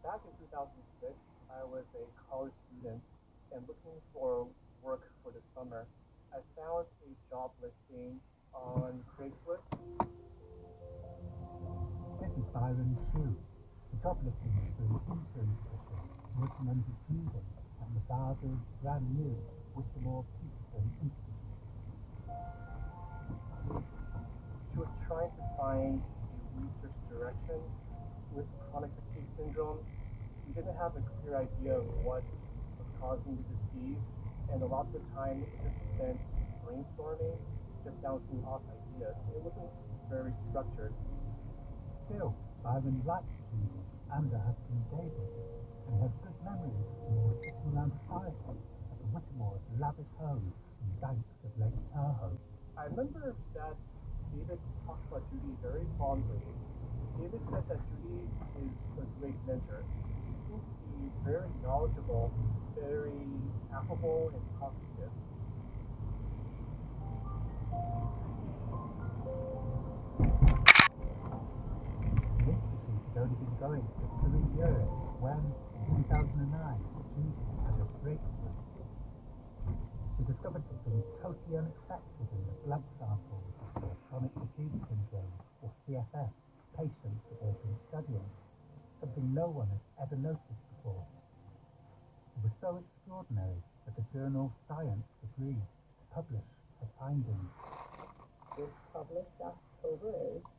Back in 2006, I was a college student and looking for work for the summer. I found a job listing on Craigslist. This is Byron Shue. The job listing was for an intern position working under Judy at Nevada's brand new Whittemore Peterson Institute. She was trying to find a research direction with chronic fatigue syndrome. We didn't have a clear idea of what was causing the disease, and a lot of the time it just spent brainstorming, just bouncing off ideas. It wasn't very structured. Still, Byron liked Judy and her husband David, and he has good memories of them all sitting around a fireplace at the Whittemores' lavish home in banks of Lake Tahoe. I remember that David talked about Judy very fondly. David said that Judy is a great mentor. She seemed to be very knowledgeable, very affable and talkative. The institute had only been going for 3 years when, in 2009, Judy had a breakthrough. She discovered something totally unexpected in the blood samples of the chronic fatigue syndrome, or CFS, patients that they had been studying, something no one had ever noticed before. It was so extraordinary that the journal Science agreed to publish her findings. It was published October 8th,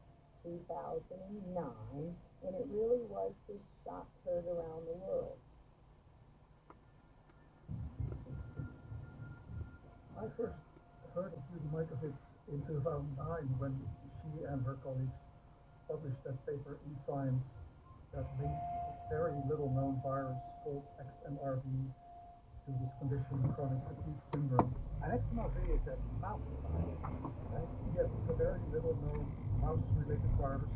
2009, and it really was the shock heard around the world. I first heard of Judy Mikovits in 2009 when she and her colleagues published that paper in Science that linked a very little known virus called XMRV to this condition, chronic fatigue syndrome. And XMRV is a mouse virus, right? Yes, it's a very little known mouse-related virus.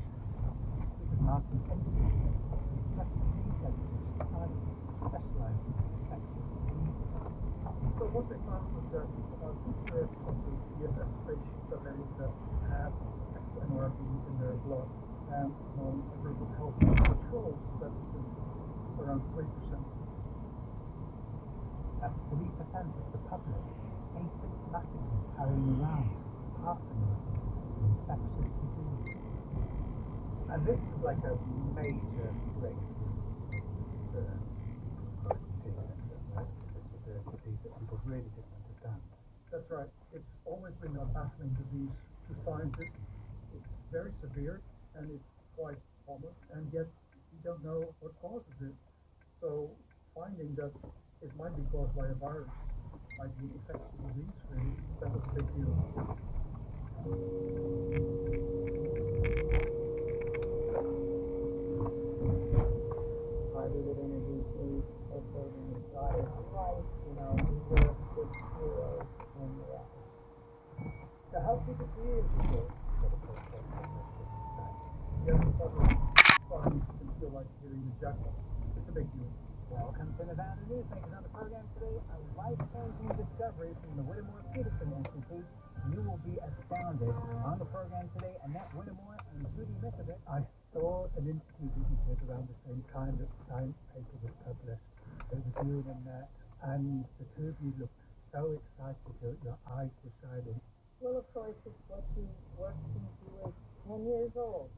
This is Martin Ensign, Professor of Institute of Science, specialised in infectious diseases. So what they found was that about 2/3 of the CFS patients that they looked at had XMRV in their blood, and among a group of healthy controls, that was just around 3%. That's 3% of the public asymptomatically carrying around passing levels of infectious disease. And this was like a major breakthrough for chronic fatigue syndrome, right? This was a disease that people really didn't understand. That's right. It's always been a baffling disease to scientists. It's very severe and it's quite common, and yet we don't know what causes it. So finding that it might be caused by a virus, might be an infectious disease, really, that was a big deal. Party that introduced me was saving his daughter's life. You know, we were just heroes in the end. So how big a deal do you think that a paper published in Science? Getting published science can feel like hitting the jackpot. It's a big deal. Welcome to Nevada Newsmakers. On the program today, a life-changing discovery from the Whittemore Peterson Institute. You will be astounded. On the program today, Annette Whittemore and Judy Mikovits. I saw an interview that you did around the same time that the Science paper was published. It was you and Annette, and the two of you looked so excited. Your eyes were shining. Well, of course, it's what you worked since you were 10 years old.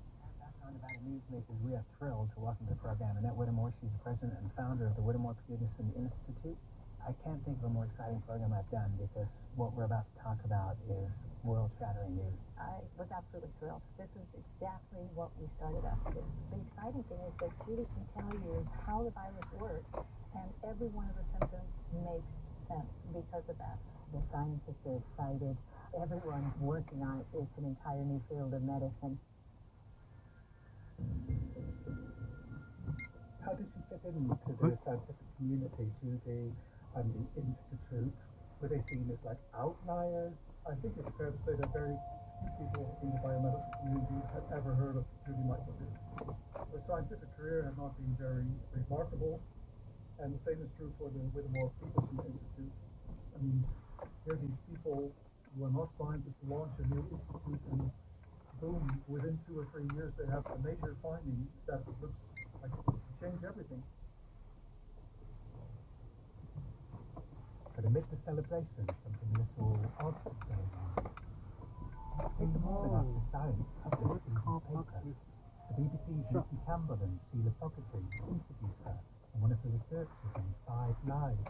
On Nevada Newsmakers, we are thrilled to welcome to the program Annette Whittemore. She's the president and founder of the Whittemore Peterson Institute. I can't think of a more exciting program I've done because what we're about to talk about is world-shattering news. I was absolutely thrilled. This is exactly what we started out to do. The exciting thing is that Judy can tell you how the virus works, and every one of the symptoms makes sense because of that. The scientists are excited. Everyone's working on it. It's an entire new field of medicine. How did you fit into the scientific community, Judy, and the Institute? Were they seen as like outliers? I think it's fair to say that very few people in the biomedical community had ever heard of Judy Mikovits. Her scientific career had not been very remarkable, and the same is true for the Whittemore Peterson Institute. I mean, here these people who are not scientists launch a new institute, and boom, within 2 or 3 years they have a major finding that looks like it could change everything. But amid the celebration, something a little odd was going on. Just the morning after Science published the paper, the BBC's Nikki Campbell and Sheila Fogarty interviewed her and one of the researchers on 5 Live.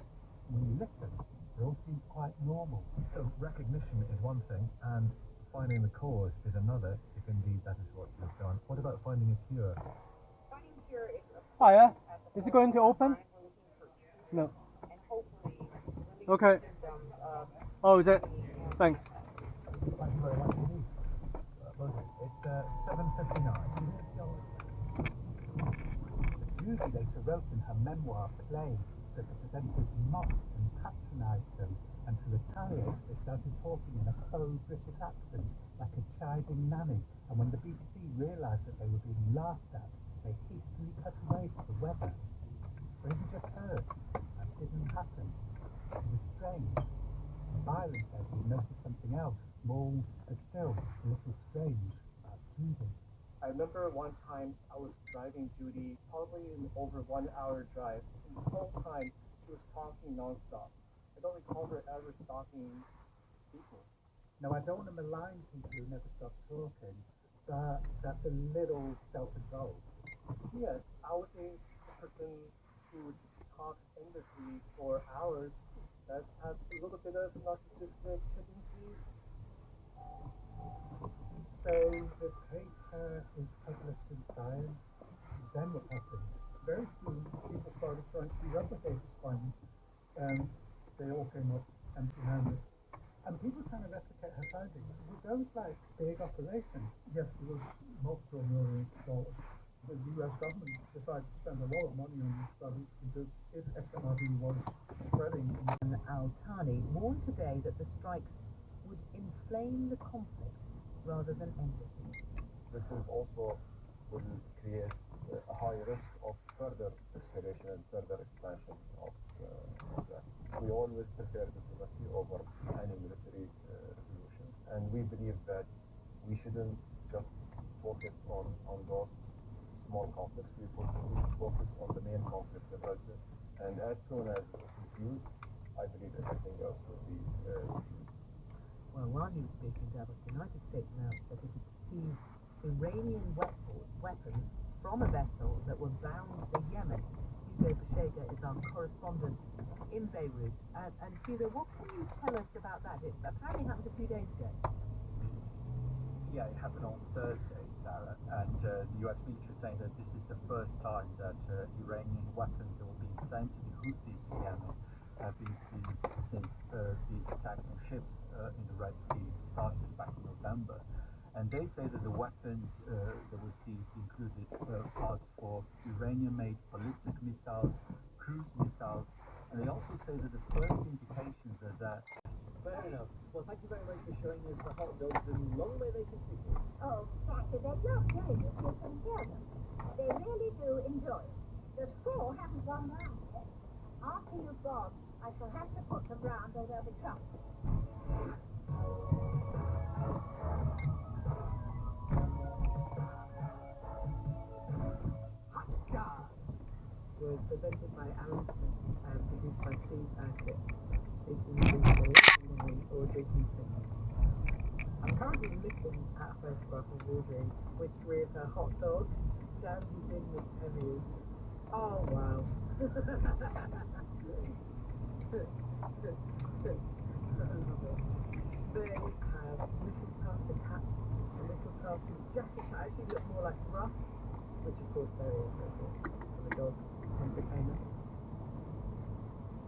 When you listen, it all seems quite normal. So recognition is one thing, and finding the cause is another, if indeed that is what you've done. What about finding a cure? Finding a cure is Hiya, is it going to open? No. and hopefully Okay. symptoms Oh, is it? Thanks. Thank you very much indeed. It's 7:59. Judy later wrote in her memoir, Play, that the presenters mocked and patronised them, and to retaliate, they started talking in a faux British accent, like a chiding nanny, and when the BBC realised that they were being laughed at, they hastily cut away to the weather. But as you just heard, that didn't happen. It was strange. Byron said he noticed something else, small, but still a little strange, about Judy. I remember one time I was driving Judy, probably an over 1 hour drive, and the whole time she was talking non-stop. I don't recall her ever stopping speaking. Now, I don't want to malign people who never stop talking, but that's a little self-involved. Yes, I would say a person who talks endlessly for hours does have a little bit of narcissistic tendencies. So the paper is published in Science. Then what happened? Very soon, people started trying to replicate this finding, and they all came up empty-handed. And people trying to replicate her findings. Those like big operations. Yes, it was multiple millions of dollars. The US government decided to spend a lot of money on these studies because if XMRV was spreading. And Al-Thani warned today that the strikes would inflame the conflict rather than end it. This is also will create a high risk of further escalation and further expansion of that. We always prefer diplomacy over any military resolutions, and we believe that we shouldn't just focus on those small conflicts. We should focus on the main conflict in Gaza, and as soon as it's refused, I believe everything else will be refused. Well, while he was speaking, Davos, the United States announced that it had seized Iranian weapons from a vessel that were bound for Yemen. Hugo Bashega is our correspondent in Beirut. And Hugo, what can you tell us about that? It apparently happened a few days ago. Yeah, it happened on Thursday, Sarah, and the US military saying that this is the first time that Iranian weapons that were being sent to the Houthis in Yemen have been seized since these attacks on ships in the Red Sea started back in November. And they say that the weapons that were seized included parts for Iranian-made ballistic missiles, cruise missiles, and they also say that the first indications are that. Fair enough. Well, thank you very much for showing us the hot dogs, and long may they continue. Oh, Shaka, they love doing it. You can hear them. They really do enjoy it. The straw haven't gone round yet. After you've gone, I shall have to put them round or there'll be trouble. Was presented by Alan Smith and produced by Steve Ackett. Speaking with Audrey Heaton. I'm currently looking at a photograph of Audrey with 3 of her hot dogs, Dandy Dinwood Terriers. Oh wow. I love it. They have little tartan hats and little tartan jackets that actually look more like ruffs, which of course very appropriate for the dog entertainer.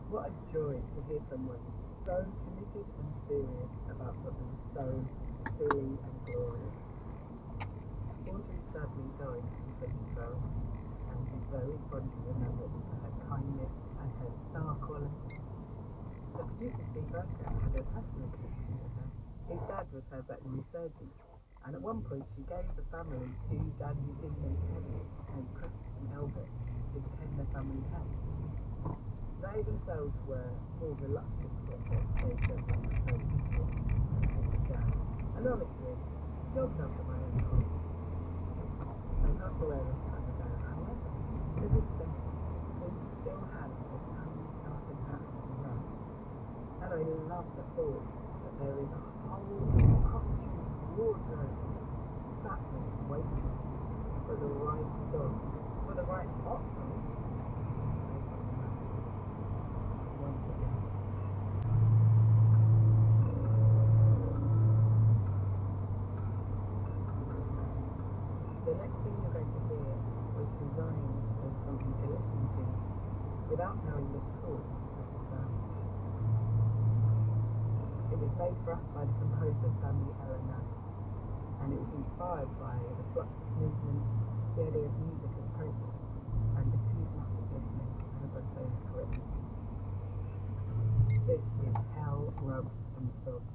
What a joy to hear someone so committed and serious about something so silly and glorious. Audrey sadly died in 2012 and is very fondly remembered for her kindness and her star quality. The producer Steve Ackett had a personal connection with her. His dad was her veterinary surgeon, and at one point she gave the family 2 Dandy Dinman terriers named Chris and Albert, who became their family pets. They themselves were more reluctant to accept saved them from the home and settled down. And honestly, dogs after my own heart. They passed away a long time ago. However, to this day, Steve still has their tiny tartan hats and rugs. And I love the thought that there is a whole costume wardrobe sat there waiting for the right dogs, for the right hot dogs. Once again. The next thing you're going to hear was designed as something to listen to without knowing the source of the sound. It was made for us by the composer Sami Elena, and it was inspired by the Fluxus movement, the idea of music as process, and acousmatic listening. I hope I'm saying it correctly. This is Hell, Rubs and Sobs.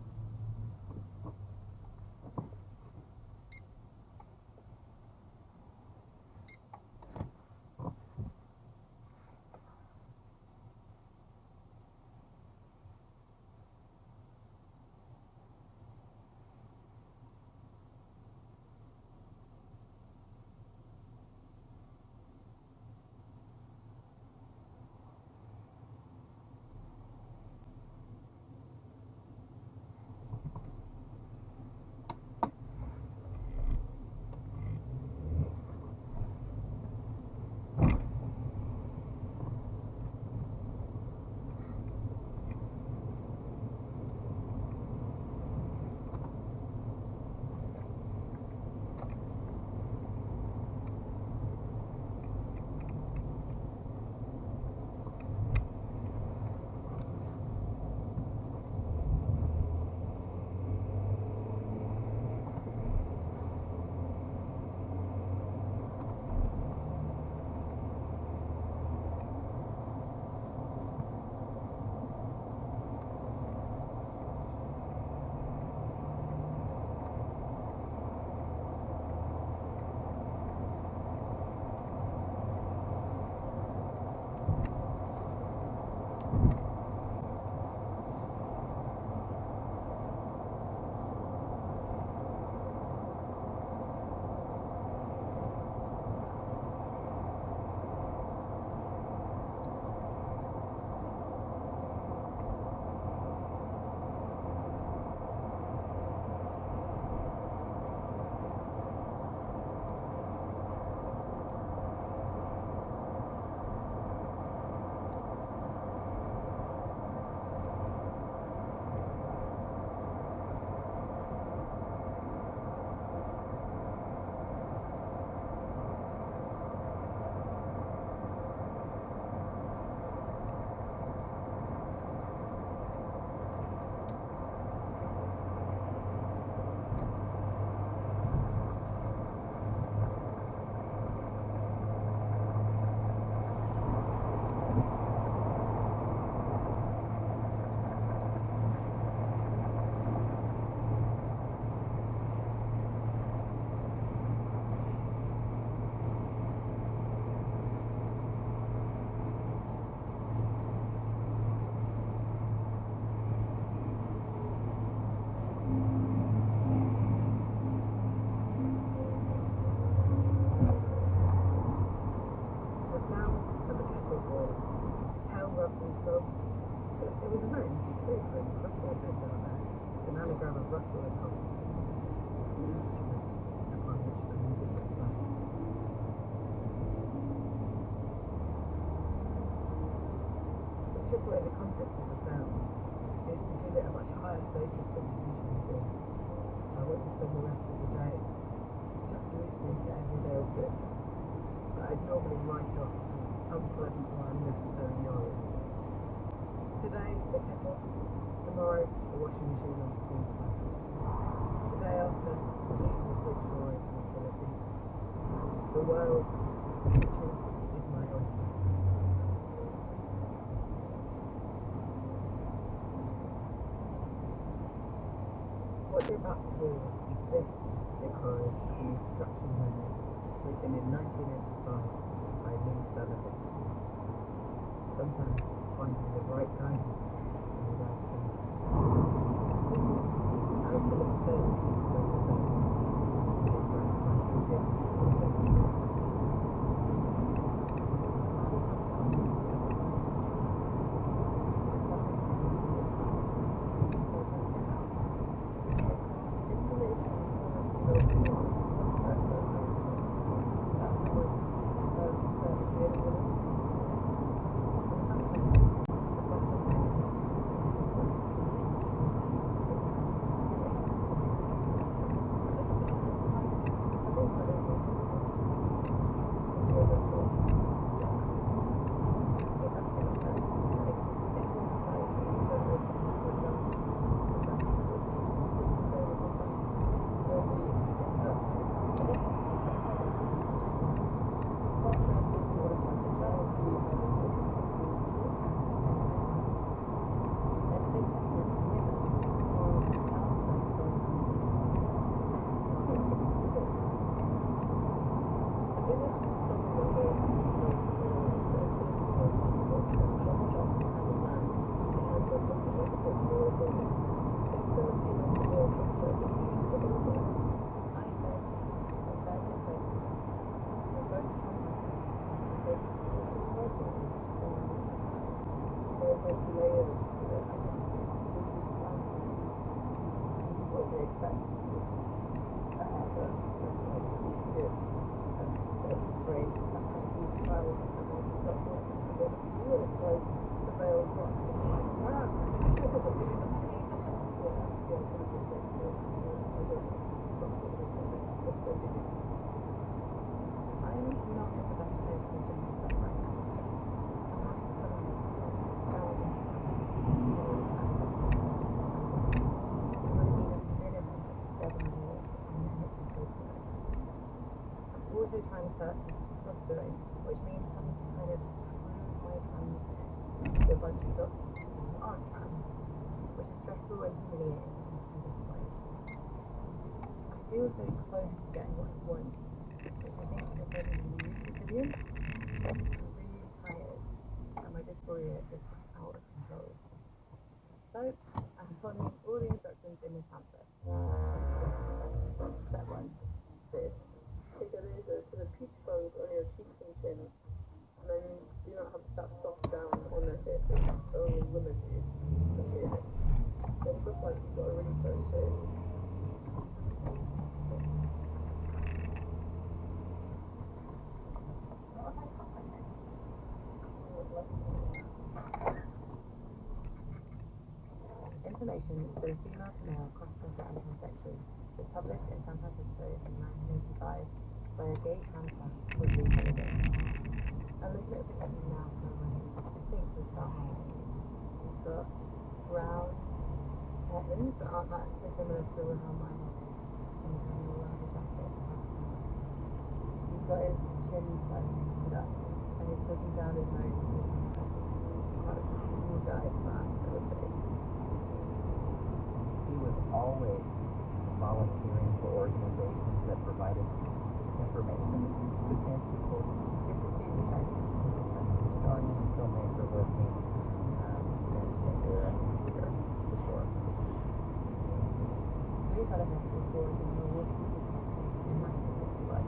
different crystal bits are there. It's an anagram of Russell and Thompson, the instrument upon which the music was played. To strip away the context of the sound is to give it a much higher status than we usually do. I want to spend the rest of the day just listening to everyday objects that I'd normally write off as unpleasant or unnecessary noise. Today, the kettle. Tomorrow, the washing machine on speed cycle. The day after, the fridge drawing utility. The world, the kitchen, is my oyster. What you're about to hear exists because of the instruction manual written in 1985 by Lou Sullivan. Sometimes finding the right guidance can be life-changing. This is How to Look 30 When You're 30, expressed by DJ producer Jesse Wilson. Also trying to start taking testosterone, which means having to kind of prove my transness to a bunch of doctors who aren't trans, which is stressful and humiliating in a few different ways. I feel so close to getting what I want, which I think will probably lose resilience. I'm really tired, and my dysphoria is out of control. So, I'm following all the instructions in this pamphlet. Step 1. Fizz. Take a razor to the peach bones on your cheeks and chin, and then do not have that soft down on their faces, only women do. Okay. They look like you've got a really close shave. Information for the female to male cross-dresser and transsexual was published in San Francisco in 1985 by a gay trans man called Lou Sullivan. I'm looking at a picture of him now from when I think was about my age. He's got brown curtains that aren't that dissimilar to how mine is. He's wearing a leather jacket and has He's got his chin slightly put up and he's looking down his nose and looking quite a cool guy to act, I would say. He was always volunteering for organizations that provided information to trans people. This is Susan Striker. Historian, filmmaker working transgender and queer historical issues. Lou Sullivan was born in Milwaukee, Wisconsin in 1951.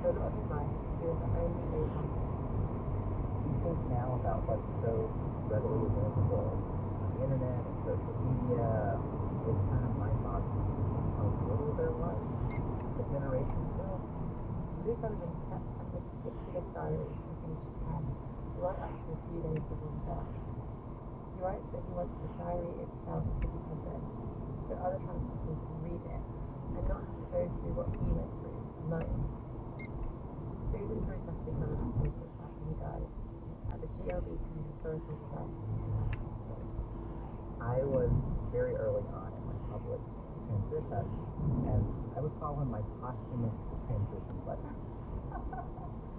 For a lot of his life, he was the only gay trans person. You think now about what's so readily available internet and social media, it's kind of mind-boggling how little there was a generation ago. Lou Sullivan kept a meticulous diary from age 10, right up to a few days before his death. He writes that he wants the diary itself to be published, so other trans people can read it, and not have to go through what he went through alone. Susan Bruce Ashley Sullivan's papers after he died at the GLBT Historical Society in Oxford. I was very early on in my public transition, and I would call him my posthumous transition buddy.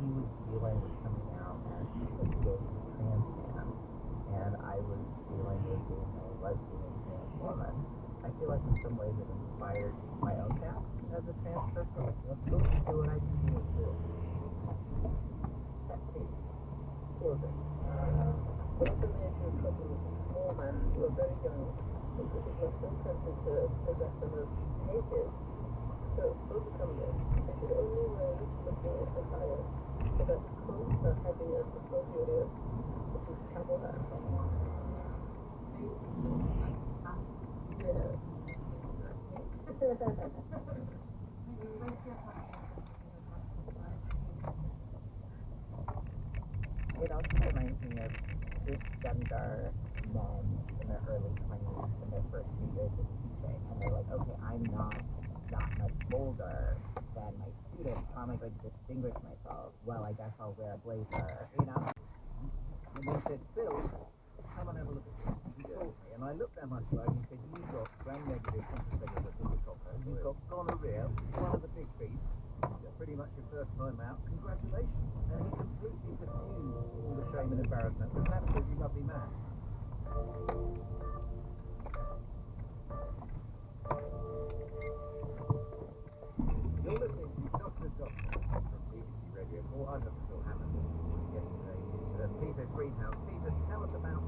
He was dealing with coming out as a gay trans man, and I was dealing with being a lesbian trans woman. I feel like in some ways it inspired my own path as a trans person. Like, let's go and do what I can do too. Step 2. Children. But at the age of a couple of small men who are very young, and people are still tempted to address them as hey kids. To overcome this, they should only raise the boy and higher. The best coats are heavy and luxurious, such as camel hair. It also reminds me of cisgender men in their early 20s in their first few years of teaching, and they're like, okay, I'm not that much bolder than my students. How am I going to distinguish myself? Well, I guess I'll wear a blazer, you know? And he said, Phil, come and have a look at this. He told me, and I looked at my slide and he said, you've got gram-negative intracellular, you've got gonorrhea, one of the big beasts, pretty much your first time out, congratulations. And he completely diffused all the shame and embarrassment, was an absolutely lovely man. You're listening to Dr. from BBC Radio 4. I'm Dr. Phil Hammond. Yesterday is Peter Greenhouse. Peter, tell us about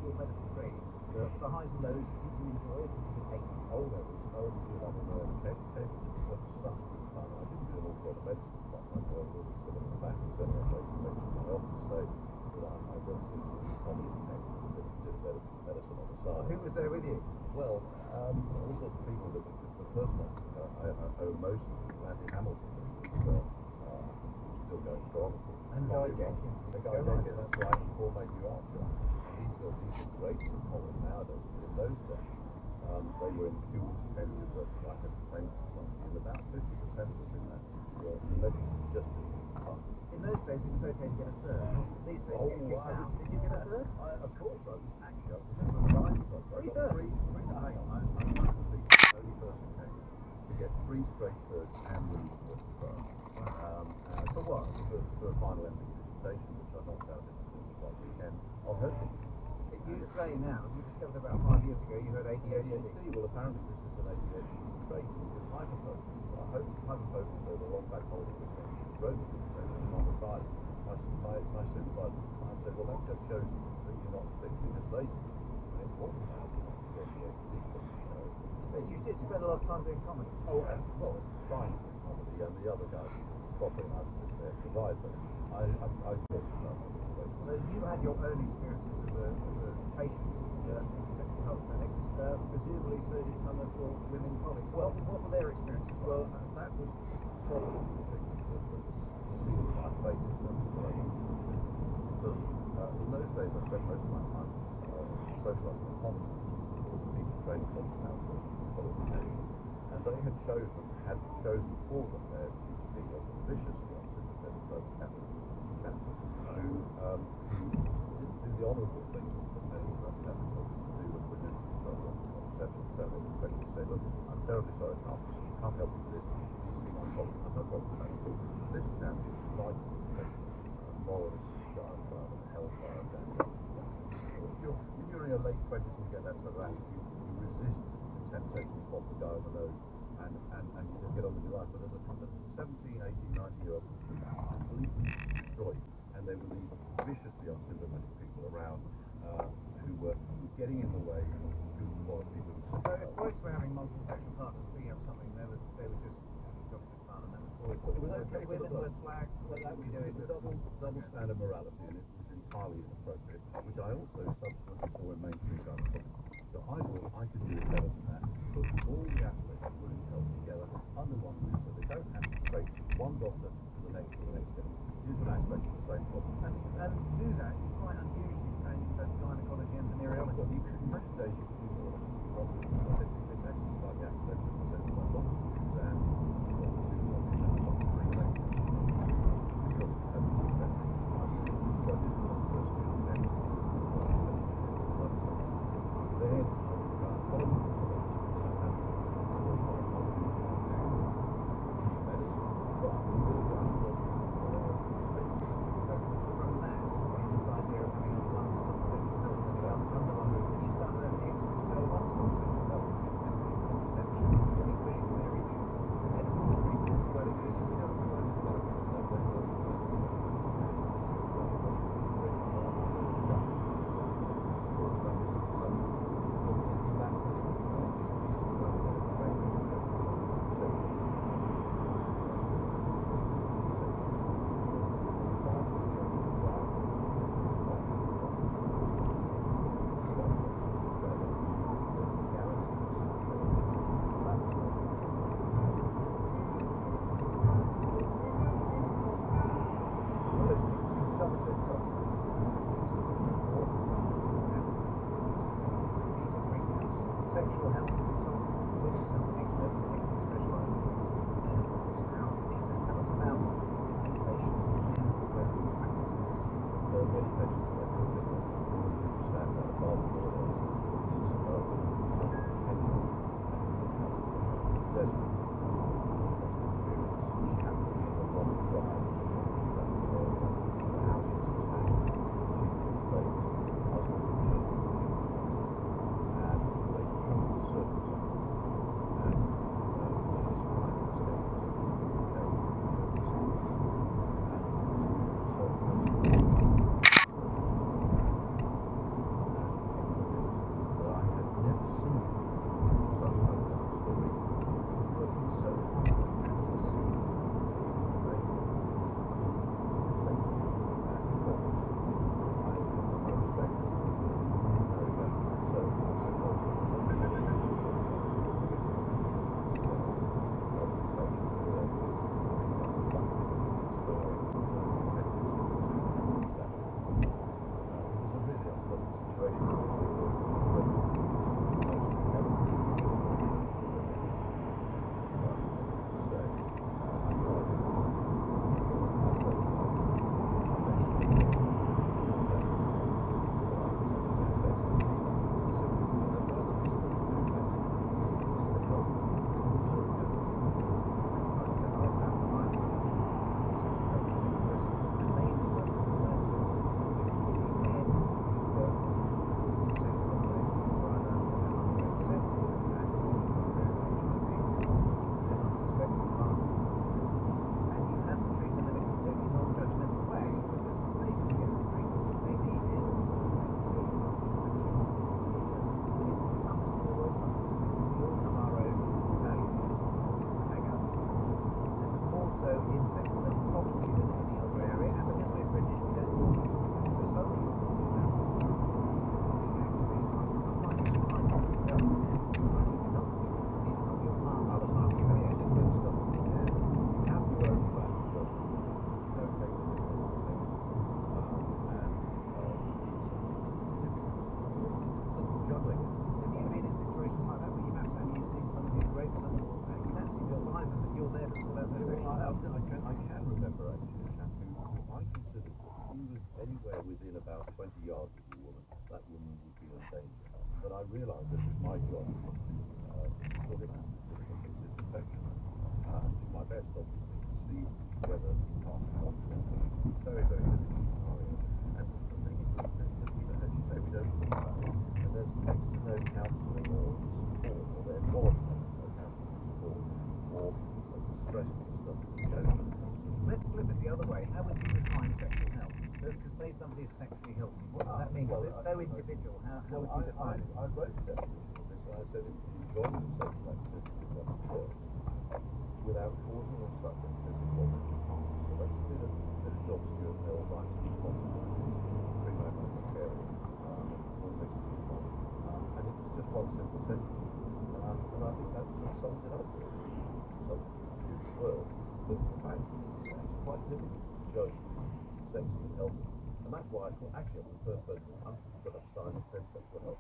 your medical training. The highs and lows, did you enjoy it or did you hate it? Oh, that was thoroughly good. I mean, Cambridge was such good fun. I didn't do an awful lot of medicine, but I really sit in the back and center of lectures. I often say that I got into comedy in Cambridge and did a bit of medicine on the side. Who was there with you? Well, all sorts of people. The person I owe most of Andy Hamilton, who's still going strong, of course. And Guy Jenkins. Guy Jenkins, that's right, and Paul Matthew Archer. He's a great comedy nowadays, but in those days, they were in Whewell's Cambridge University Academic Society, and about 50% was in that. The ladies were just doing fun. In those days, it was okay to get a third. These days, you get kicked out. Did you get a third? Of course, I was actually, I remember the guys got Three thirds? Hang on, I must have been the only person in Cambridge to get 3 straight thirds and the first. For what? For a final ending dissertation, which I knocked out in the weekend on Hercules. You say now, you discovered about 5 years ago you had ADHD. Well, apparently this is an ADHD trait with hyperfocus. I hope hyperfocus over a long back holiday weekend drove me dissertation and not advised. My supervisor at the time said, well, that just shows that you're not sick, you're just lazy. And it wasn't about ADHD, but you did spend a lot of time doing comedy. Oh, well, trying to do comedy, and the other guys properly, I was just there to ride, but I thought so you had your own experiences as a patient in sexual health clinics. Presumably so did some of your women colleagues. Well, what were their experiences? Well, that was probably the thing that was sealed my fate in terms of what I wanted to do. Because in those days I spent most of my time socialising at Commons, which is of course a teacher training college now for qualification. And they had chosen for them their GP, a viciously unsympathetic Catholic chaplain, who didn't do the honourable thing that many Catholic folks do when women on several questions say, look, I'm terribly sorry, can't help you with this, please see my colleague. I've no problem with that at all. This chap is vitally protecting moralist diatribe and hellfire and damnation. When you're in your late 20s and you get that sort of attitude, you resist the temptation to pop the guy on the nose and you just get on with your life. But as a 17, 18, 19-year-old, completely destroyed. And there were these viciously unsympathetic people around who were getting in the way of good quality movies. So if blokes were having multiple sexual partners, being up something, they were just having good fun, and that was cool. It was okay. Women were slagged. What would we do? Double standard morality, and it was entirely inappropriate, which I also subsequently saw in mainstream drama. to do that, you're quite unusually training in both gynecology and venereology. Most days you can do more or less lots of things. I think this actually slightly accidental in the sense that I've got exams, I've got 2 more exams, I've got 3 lectures. Because of having to spend time doing it. So I did those first 2 exams. Then college Southampton, medicine, but So from that came this idea of having a one-stop sexual health clinic. I was wondering when you started that at Ipswich, so a one-stop sexual health clinic and contraception, equally where you do medical treatments, where it is, sexual health consultant, who's an expert particularly specialising in menopause. Now, Peter, tell us about the patient James where you practice medicine. There are many patients like this who stand out above all else. He's Kenya, Desmond, experience. She happened to be in the wrong tribe. The house was attacked. She was raped. Husband and children. And they tried to serve it. And she just tried to escape because it was being held. And so her story. But I had never seen such an open story. Working so hard at the scene. Very reflective and focused. I respect it. Very well. So I hope in sexual health probably than any other area, and because we're British, we don't normally talk about it. So suddenly you're talking about this. Actually, I'm quite surprised that you don't. I need to help you. I need to help your partner. The partner is here. You have your own family job. You don't take the different thing. And it's juggling it. Have you been in situations like that where you actually you've seen somebody who's raped somebody, or you can actually despise them, but you're there to sort out their sexual health? I can remember actually a chap who I considered if he was anywhere within about 20 yards of the woman, that woman would be in danger. But I realised that it was my job to look at that specific case infection and do my best, obviously, to see whether he passed it on to them. Very, very difficult scenario. And the thing is that, as you say, we don't talk about it. And there's next to no counselling or support, or there was next to no counselling or support for the stressful stuff that goes on. Let's flip it the other way. How would you define sexual health? So to say somebody is sexually healthy, what does that mean? Because it's so individual. How would you define it? I wrote a definition of this, and I said it's enjoyment of sexual activity of one's choice without causing or suffering physical or mental harm. So that's a bit of job stewardship, their rights and responsibilities, pre-marital caring, all mixed people. And it was just one simple sentence. And I think that sort of sums it up really. Substitute a huge word. But the fact is, it's actually quite difficult to judge sexually healthy. And that's why I thought, actually, I'm the first person in the country to put up a sign that said sexual health.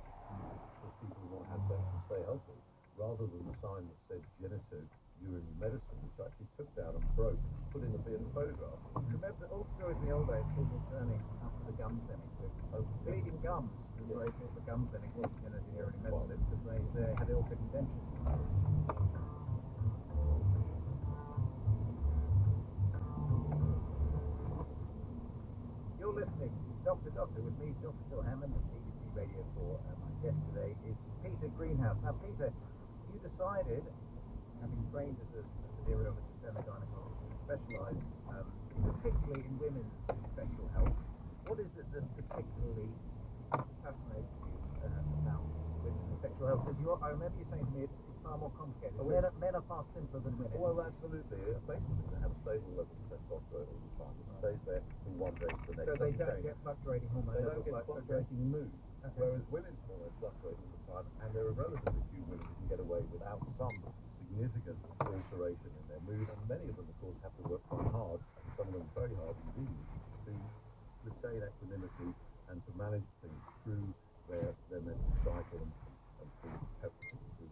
For people who want to have sex and stay healthy, rather than the sign that said genital urinary medicine, which I actually took down and broke, put in a photograph. Remember all stories in the old days, people turning after the gum clinic with bleeding gums, because they thought the gum clinic wasn't going to do urinary medicine, it's because they had ill-fit intentions. You're listening to Dr. Doctor with me, Dr. Phil Hammond of BBC Radio 4, and my guest today is Peter Greenhouse. Now, Peter, you decided, having trained as a venereologist and a gynecologist, to specialise particularly in women's sexual health. What is it that particularly fascinates you about women's sexual health? Because I remember you saying to me it's far more complicated. Men are far simpler than women. Well, absolutely. Basically, they have a stable level of testosterone all the time. It stays there from one day to the next. So they don't get fluctuating hormone levels. They don't get fluctuating mood. Okay. Whereas women's hormones fluctuate all the time, and there are relatively few women who can get away without some significant alteration in their mood, and many of them, of course, have to work quite hard, and some of them very hard indeed, to retain equanimity and to manage things through their menstrual cycle and through the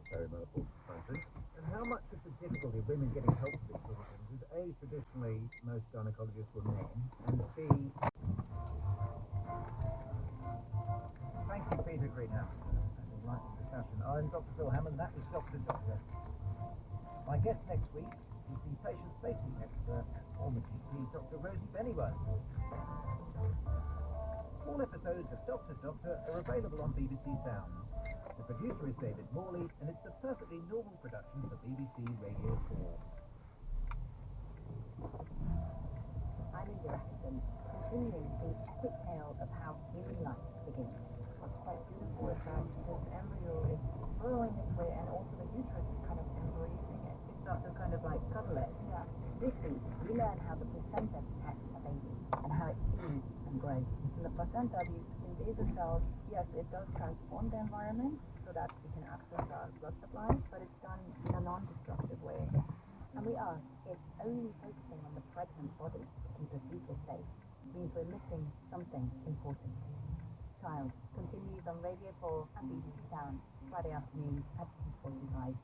perimenopausal transition. And how much of the difficulty of women getting help for these sort of things is A, traditionally most gynecologists were men, and B, thank you, Peter Greenhouse, for that enlightening discussion. I'm Dr. Phil Hammond, that was Dr. Doctor. My guest next week is the patient safety expert at former GP, Dr. Rosie Bennywell. All episodes of Dr. Doctor are available on BBC Sounds. The producer is David Morley, and it's a perfectly normal production for BBC Radio 4. I'm India Atkinson, continuing the quick tale of how human life begins. What's quite beautiful is that this embryo is following its way, and also the uterus is kind of embracing it. It starts to kind of like cuddle it. Yeah. This week, we learn how the placenta protects a baby and how it feeds and grows. In the placenta, these invasive cells, yes, it does transform the environment so that we can access our blood supply, but it's done in a non-destructive way. And we ask if only focusing on the pregnant body to keep a fetus safe means we're missing something important. Child continues on Radio 4 and BBC Sound, Friday afternoons at 2:45.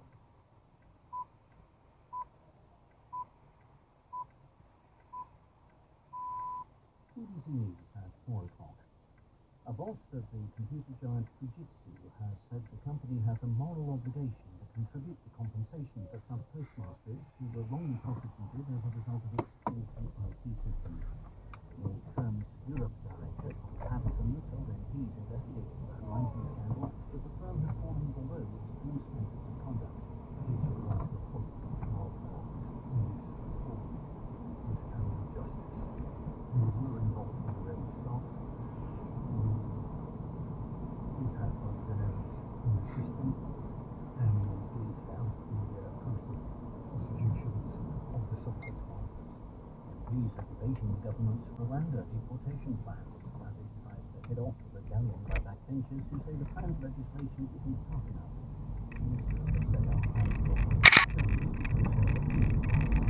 BBC News at 4 o'clock. A boss of the computer giant Fujitsu has said the company has a moral obligation to contribute to compensation for some postmasters who were wrongly prosecuted as a result of its faulty IT system. The firm's Europe director, Patterson, told MPs investigating the Horizon scandal that the firm had fallen below its own standards of conduct. Future Rights Republic of needs full miscarriage of justice. We were involved from the very start. We did have bugs and errors in the system, and we did have the prosecutions of the subcontractors. MPs are debating the government's Rwanda deportation plans as it tries to head off the rebellion by backbenchers who say the planned legislation isn't tough enough. Ministers have set out plans to appoint judges to process appeals on the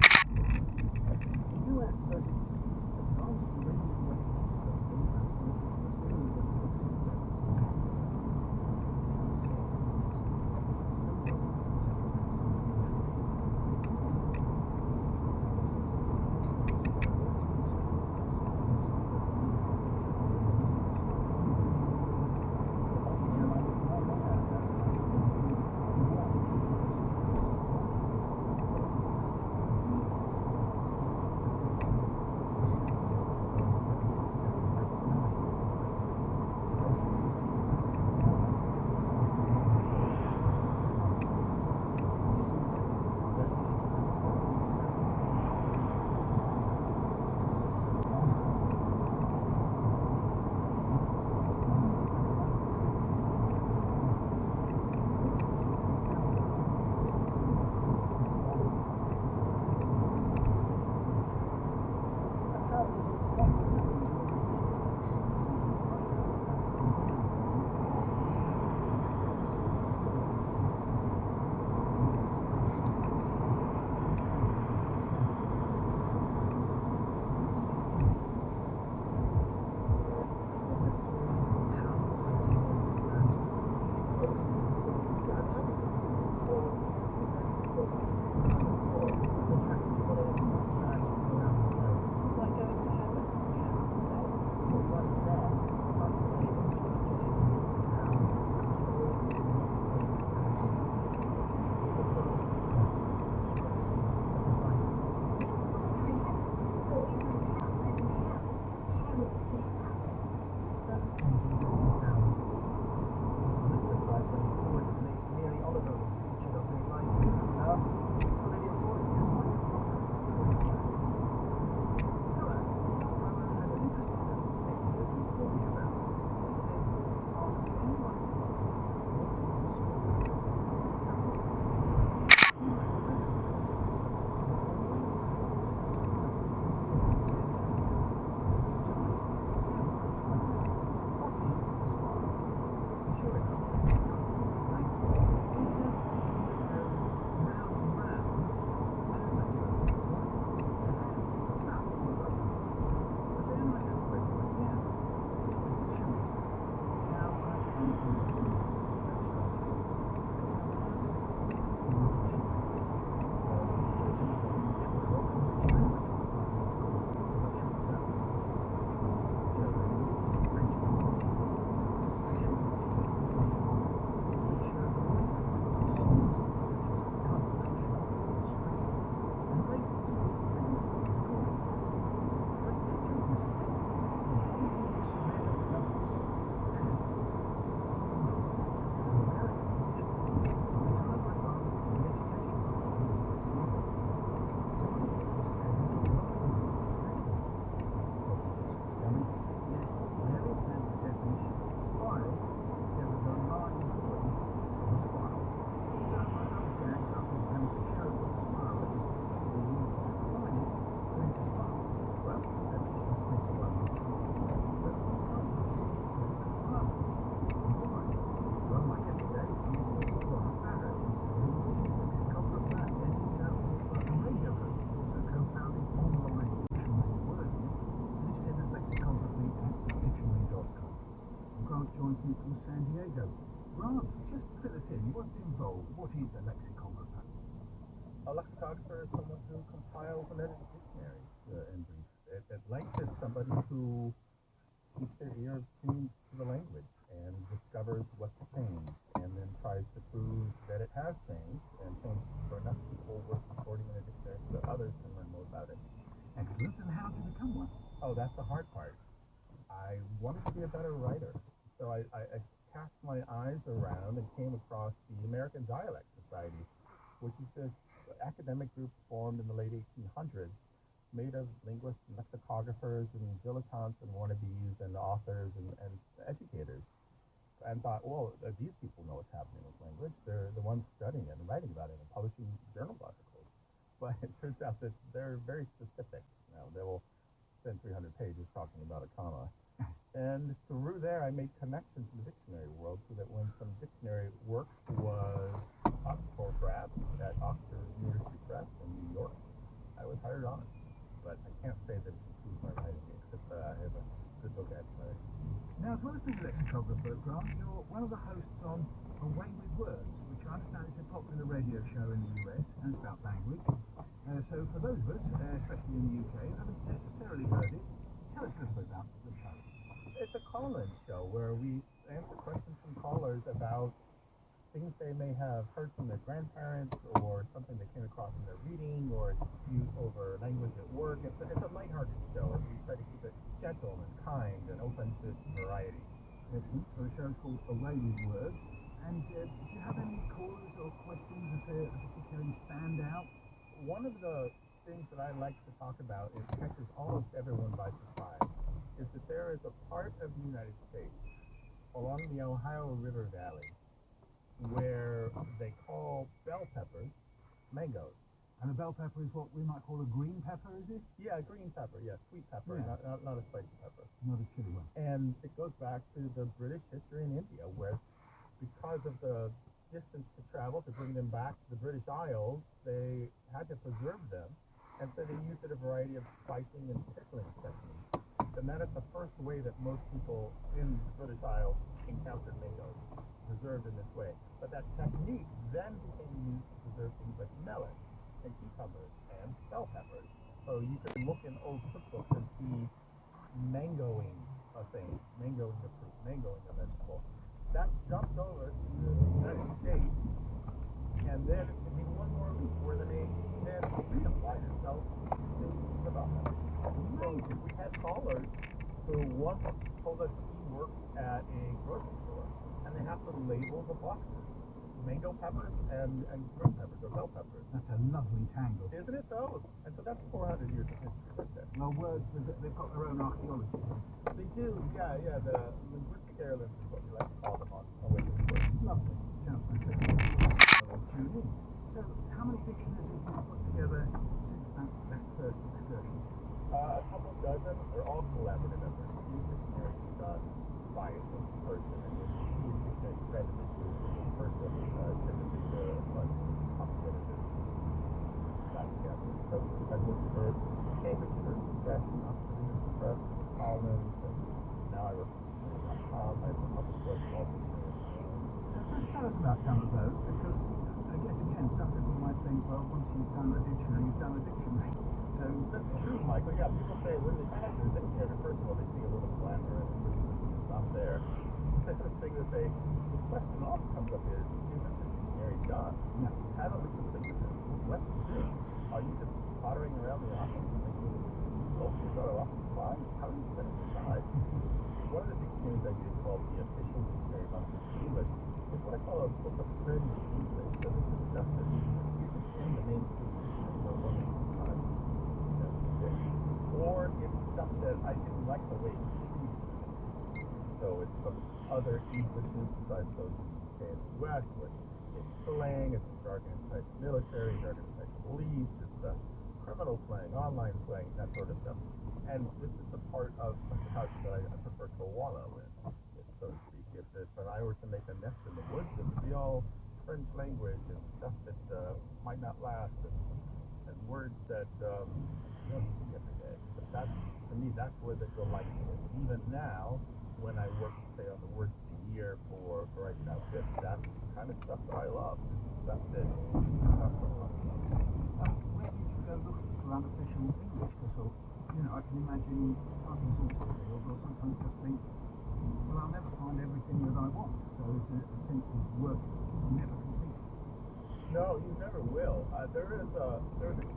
The US says it's used advanced uranium weapons that have been transported from the Syrian nuclear weapons in Officials say the US was similar weapons attacks on commercial shipping at sea. The Belgian airline Ryanair has announced blessings and attracted followers to this church from around the globe. It was like going to heaven. He has to stay. But once there, some say that Chief Joshua used his power to control and manipulate parachutes. This is one of the secrets season 2, The Disciples. Even when we're in heaven, or we were in hell, and in hell, terrible things happen. Listen and BBC Sounds. I'm not surprised when you call it the late Mary Oliver featured on Green Light. It's already recorded, yes, Mike. Awesome. Hello. I had an interesting little thing that you told me about. You said, ask anyone you like, what is a story? Sure enough, as they started to explain, it goes round and round, and eventually it's like an answer back all over. But then I had a question again, which went to choose. Now I can understand that structure. Because I'm constantly form of dictionaries. Is there a typical short rocks in dictionary, which are part of what's called the short term? Short German, French, it's a special joins me from San Diego. Grant, just fill us in. What's involved? What is a lexicographer? A lexicographer is someone who compiles and edits dictionaries, in brief. At length, it's somebody who keeps their ear tuned to the language and discovers what's changed and then tries to prove that it has changed and changed for enough people worth recording in a dictionary so that others can learn more about it. Excellent. And how did you become one? Oh, that's the hard part. I wanted to be a better writer. So I cast my eyes around and came across the American Dialect Society, which is this academic group formed in the late 1800s, made of linguists and lexicographers and dilettantes and wannabes and authors and educators. And thought, well, these people know what's happening with language. They're the ones studying it and writing about it and publishing journal articles. But it turns out that they're very specific. They will spend 300 pages talking about a comma. And through there, I made connections in the dictionary world so that when some dictionary work was up for grabs at Oxford University Press in New York, I was hired on it. But I can't say that it's improved my writing, except that I have a good vocabulary. Now, as well as being a lexicographer, Grant, you're one of the hosts on Away with Words, which I understand is a popular radio show in the US, and it's about language. So for those of us, especially in the UK, who haven't necessarily heard it, tell us a little bit about the show. It's a call-in show where we answer questions from callers about things they may have heard from their grandparents or something they came across in their reading or a dispute over language at work. It's a lighthearted show. We try to keep it gentle and kind and open to variety. Excellent. So the show's called Away with Words. And do you have any callers or questions that particularly stand out? One of the things that I like to talk about, it catches almost everyone by surprise, is that there is a part of the United States along the Ohio River Valley where they call bell peppers mangoes. And a bell pepper is what we might call a green pepper, is it? Yeah, green pepper, yeah, sweet pepper, Yeah. not a spicy pepper. Not a chili one. And it goes back to the British history in India, where because of the distance to travel to bring them back to the British Isles, they had to preserve them, and so they used a variety of spicing and pickling techniques. And that is the first way that most people in the British Isles encountered mangoes. preserved in this way. But that technique then became used to preserve things like melons and cucumbers and bell peppers. So you could look in old cookbooks and see mangoing a thing, mangoing the fruit, mangoing a vegetable. That jumped over to the United States, and then it became one more loop where the name then reapplied itself to kebab. So we had callers who one told us he works at a grocery store, and they have to label the boxes. Mango peppers and green peppers or bell peppers. That's a lovely tangle. Isn't it though? And so that's 400 years of history right there. Well, words, they've got their own archaeology. They do, yeah. The linguistic heirlooms is what we like to call them on Awakened Words. Lovely. Sounds fantastic. Julie, so how many dictionaries have you put together since that first excursion? A couple dozen. They're all collaborative efforts. Each dictionary is done by a single person, and when you see a dictionary credited to a single person, typically the editors and the CTs got together. So I've worked for Cambridge University Press and Oxford University Press and Collins, and now I work for dictionary.com. I have a public web small dictionary. So just tell us about some of those, because I guess again, some people might think, well, once you've done a dictionary, you've done a dictionary. So that's true, Michael. Yeah, people say when they find out you're a dictionary, first of all, they see a little glamour and it's not there. The thing that the question often comes up is, isn't the dictionary done? No. Haven't we completed this? What's left to do? Are you just pottering around the office making sculptures out of office supplies? How are you spending your time? One of the dictionaries I did called the Official Dictionary of Unofficial English is what I call a book of fringe English. So this is stuff that isn't in the mainstream dictionaries or wasn't at the time. This is 2006. Or it's stuff that I didn't like the way it was treated in the mainstream dictionary. So it's from other Englishes besides those in the UK and the US. So it's slang, it's jargon inside the military, jargon inside the police, it's criminal slang, online slang, that sort of stuff. And this is the part of lexicography that I prefer to wallow in, so to speak. If I were to make a nest in the woods, it would be all French language and stuff that might not last, and words that you don't see every day. But that's, to me, that's where the delight is. Even now, when I work, say, on the words of the year for Variety Outfits, that's the kind of stuff that I love. This is stuff that is not so popular. Where did you go looking for unofficial English? Because, I can imagine finding some material, or sometimes just think, well, I'll never find everything that I want. So there's a sense of work never completed. No, you never will. There is a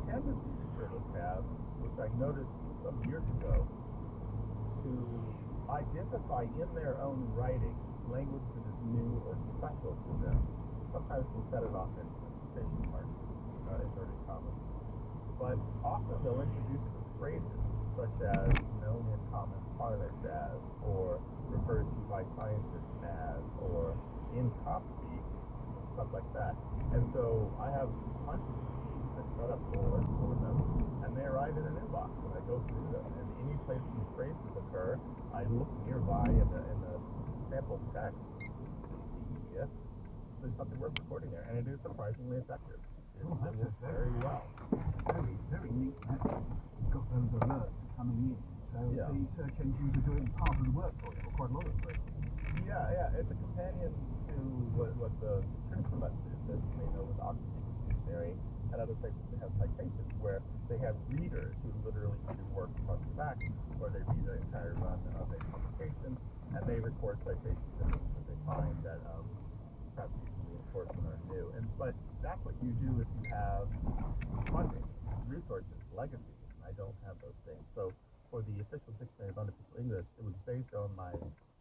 tendency that journalists have, which I noticed some years ago, to identify in their own writing language that is new or special to them. Sometimes they set it off in quotation marks, inverted commas. But often they'll introduce it with phrases such as known in common parlance as, or referred to by scientists as, or in cop speak, stuff like that. And so I have hundreds of these. I set up folders for them, and they arrive in an inbox, and I go through them. And any place these phrases occur, I look nearby in the sample text to see if there's something worth recording there, and it is surprisingly effective. It works very well. It's very, very neat that you've got those alerts coming in. So the search engines are doing part of the work for you, or quite a lot of the work. Yeah. It's a companion to what the traditional method is, as you may know, with Oxford English Dictionary and other places that have citations, where they have readers who literally do work front to back, where they read the entire run of a publication, and they record citations to things that they find that perhaps need some reinforcement or new. But that's what you do if you have funding, resources, legacy. I don't have those things. So for the Official Dictionary of Unofficial English, it was based on my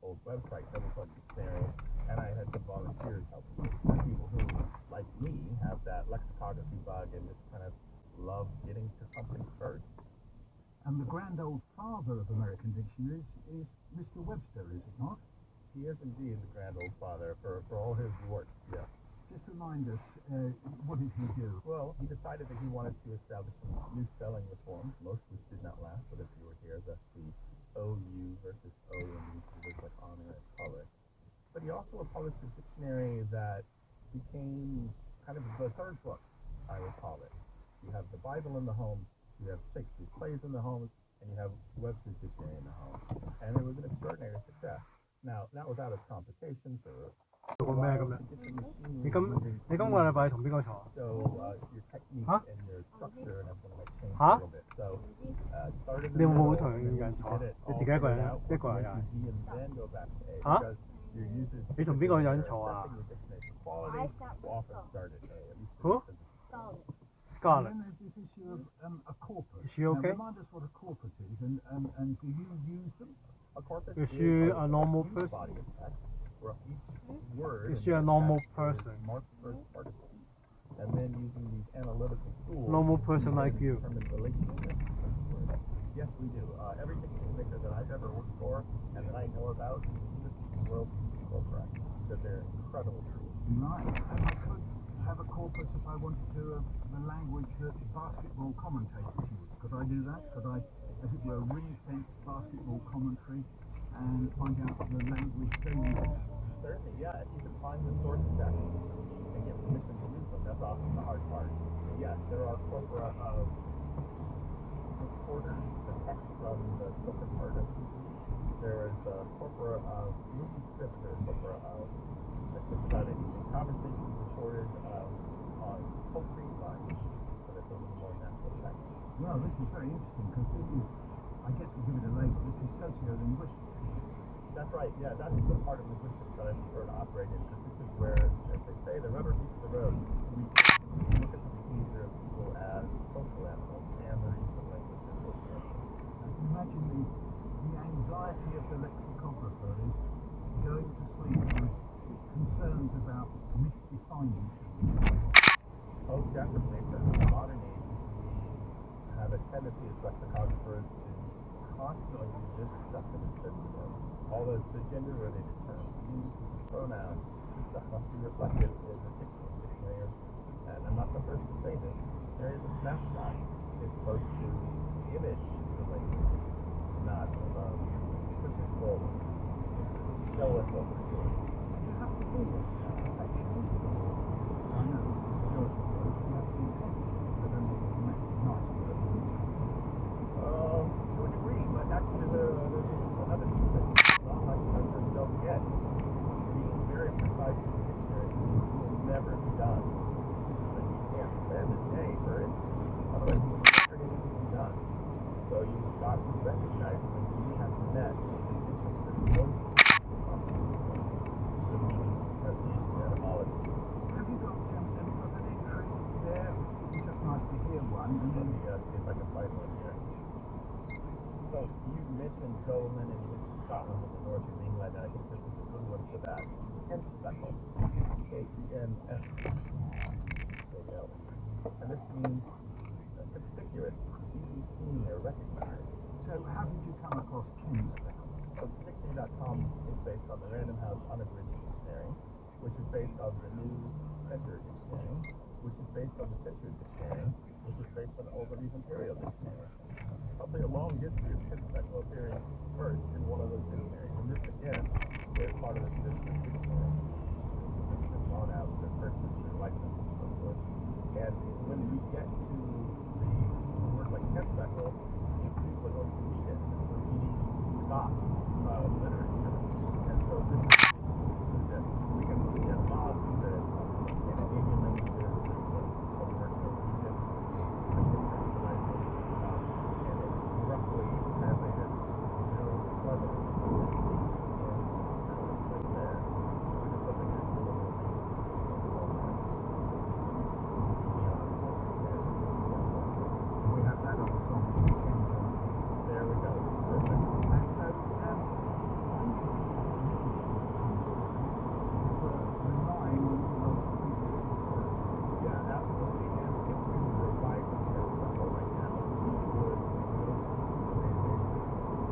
old website, Double Plug Dictionary, and I had some volunteers helping me. People who, like me, have that lexicography bug and just kind of love getting to something first. And the grand old father of American dictionaries is Mr. Webster, is it not? He is indeed the grand old father for all his warts, yes. Just remind us, what did he do? Well, he decided that he wanted to establish some new spelling reforms, most which did not last, but if you were here, thus the OU versus O in these words like honor and color. But he also published a dictionary that became kind of the third book, I would call it. You have the Bible in the home, you have Shakespeare's plays in the home, and you have Webster's Dictionary in the home. And it was an extraordinary success. Now, not without its complications. There were a while to get the machinery moving smoothly. So your technique and your structure and everything might change a little bit. So start in the middle, and then once you get it all figured out, work your way to Z and then go back to A. Because your users typically when they're assessing your dictionary for quality will often start at A, at least for Scarlett. And then there's this issue of a corpus. Is she okay? Now, remind us what a corpus is, and do you use them? A corpus Is she a normal person? body of text where each word Is she a normal text is person? marked for its part of speech. And then using these analytical tools, Normal person we like can you. determine relationships between words. Yes, we do. Every dictionary maker that I've ever worked for and that I know about in the English speaking world uses Corporate. That they're incredible tools. Right. And I could have a corpus if I wanted to do the language that basketball commentators use. Could I do that? Could I, as it were, ring-fence basketball commentary and find out the language they use? Certainly, yeah. If you can find the source text and get permission to use them, that's often the hard part. Yes, there are corpora of reporters, the text from the spoken part of TV. There is a corpora of movie scripts. There is corpora of just about anything. Conversations recorded on toll-free lines, so that's a little more natural text. Well, this is very interesting because this is, I guess we'll give it a label, this is sociolinguistics. That's right, yeah, that's the part of linguistics that I prefer to operate in, because this is where, as they say, the rubber meets the road. We look at the behavior of people as social animals and their use of language as social animals. I can imagine the anxiety of the lexicographer is going to sleep with concerns about misdefining things. Oh, definitely. Certainly in the modern age, we have a tendency as lexicographers to constantly revisit stuff that is sensitive. All the gender-related terms, the uses of pronouns, this stuff must be reflected in the dictionary. Dictionary is, and I'm not the first to say this, the dictionary is a snapshot. It's supposed to image the language, not push it forward. It's to show us what we're doing. You have to be perfectionist. I know this is a joyful word, but you have to be petty. I don't know if nice word. To a degree, but actually there's another secret. Not lexicographers don't get. Being very precise in the dictionary will never be done. But you can't spend a day for it, otherwise you will never get anything done. So you've got to recognize when you have met conditions that are most the meaning, pronunciation, etymology. Have you got an entry there? It would be just nice to hear one. And Let me see if I can find one here. So you mentioned Golan and you mentioned Scotland and the north of England, and I think this is a good one for that. Kenspeckle. K-E-N-S. There you go. And this means conspicuous, easy seen or recognized. So how did you come across Kenspeckle? So dictionary.com is based on the Random House Unabridged Dictionary, which is based on the New Center Dictionary, which is based on the Century Dictionary, which is based on Ogilvy's Imperial Dictionary. It's probably a long history of Kenspeckle appearing first in one of those dictionaries, and this again is part of the tradition of dictionaries, which have been drawn out with purchase and license and so forth. And when we get to the word like Kenspeckle, people are going to read it. We're reading Scots literature, and so this is this. We can see the etymology that Scandinavian languages. There's a word Norwegian, which is pretty recognizing, and it roughly translated as real clever. And it's kind of explained there, which is something that's a little more famous. We have that on song. There we go. Perfect. And so, when you did relying on previous authorities. Yeah, absolutely. And if we were revising Kenspeckle right now, we would go to databases. So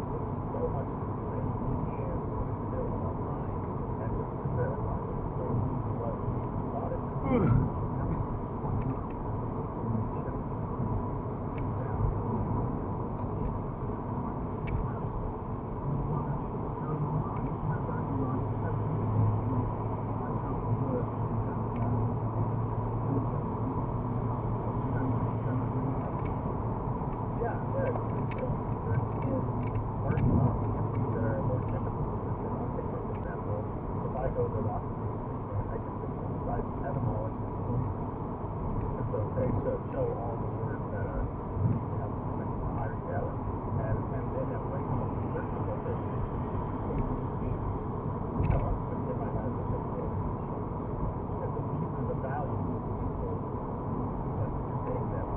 there's so much to it, and scans that is available online. And just to verify that it's going to use what we bought it. Go to Oxford say show all the words that are has some connection to Irish Gaelic, and then that way come up with search result that is takes weeks to come up with in my head with the words. And so these are the values of these words. That's saying that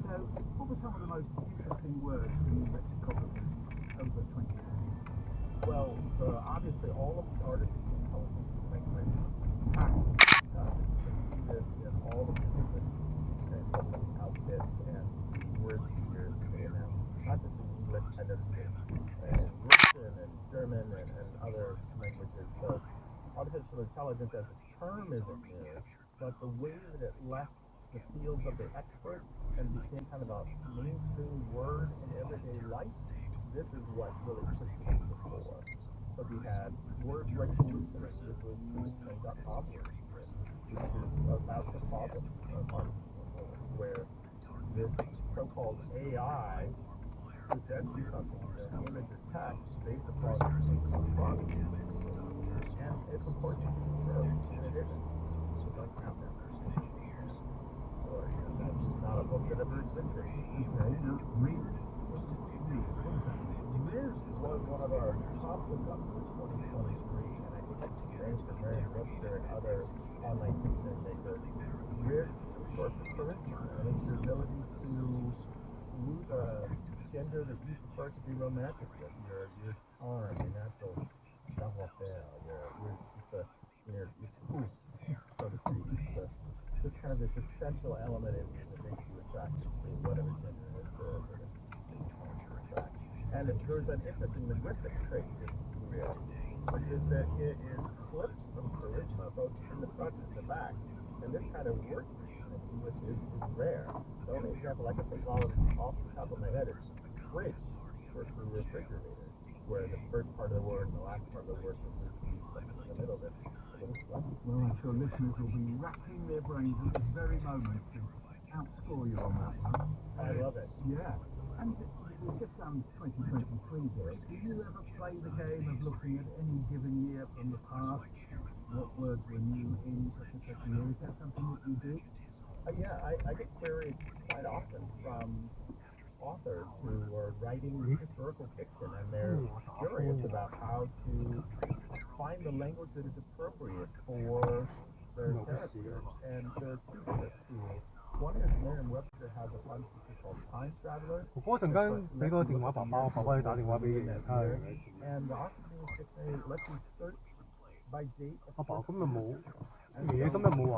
So, what were some of the most interesting words in the lexicographer's over 20 years? Well, obviously all of the artificial intelligence language has to be stuff. You can see this in all of the different publishing outfits and the word years that they announce. Not just in English, I noticed it in Russian and German and other languages. So artificial intelligence as a term isn't new, but the way that it left the fields of the experts and became kind of a mainstream word in everyday life, this is what really pushed it to the fore. So we had words like hallucinate, which was the dictionary.com word, which is about the problems of artificial intelligence, where this so-called AI presents you something, an image or text, based upon some problem, and it purports to be so, and it isn't. So don't count that. That's not a book that ever existed. Okay, now, Riz. Riz was one of our top lookups for 2023, and I think it's the same for Merriam-Webster and other online dictionary makers. Riz is short for charisma, and it's your ability to move a gender that you prefer to be romantic with, your charm, your natural savoir-faire, your cool, so to speak. Just kind of this essential element in you that makes you attractive to whatever gender it is that it's and there's an interesting linguistic trait in Riz, which is that it is clipped from charisma, both in the front and the back. And this kind of word creation in English is rare. The only example I can think of off the top of my head is fridge for refrigerator, where the first part of the word and the last part of the word was something in the middle of it. Well, I'm sure listeners will be racking their brains at this very moment to outscore you on that one. I love it. Yeah. And we've just done 2023 here. Do you ever play the game of looking at any given year from the past? What words were new in such and such a year? Is that something that you do? Yeah, I get queries quite often from authors who are writing historical fiction, and they're curious about how to find the language that is appropriate for their characters. And there are two different tools. One is Merriam-Webster has a fun feature called Time Straddler. And the Oxford English Dictionary lets you search by date of 阿爸今日冇 and 爺爺 so 今日冇話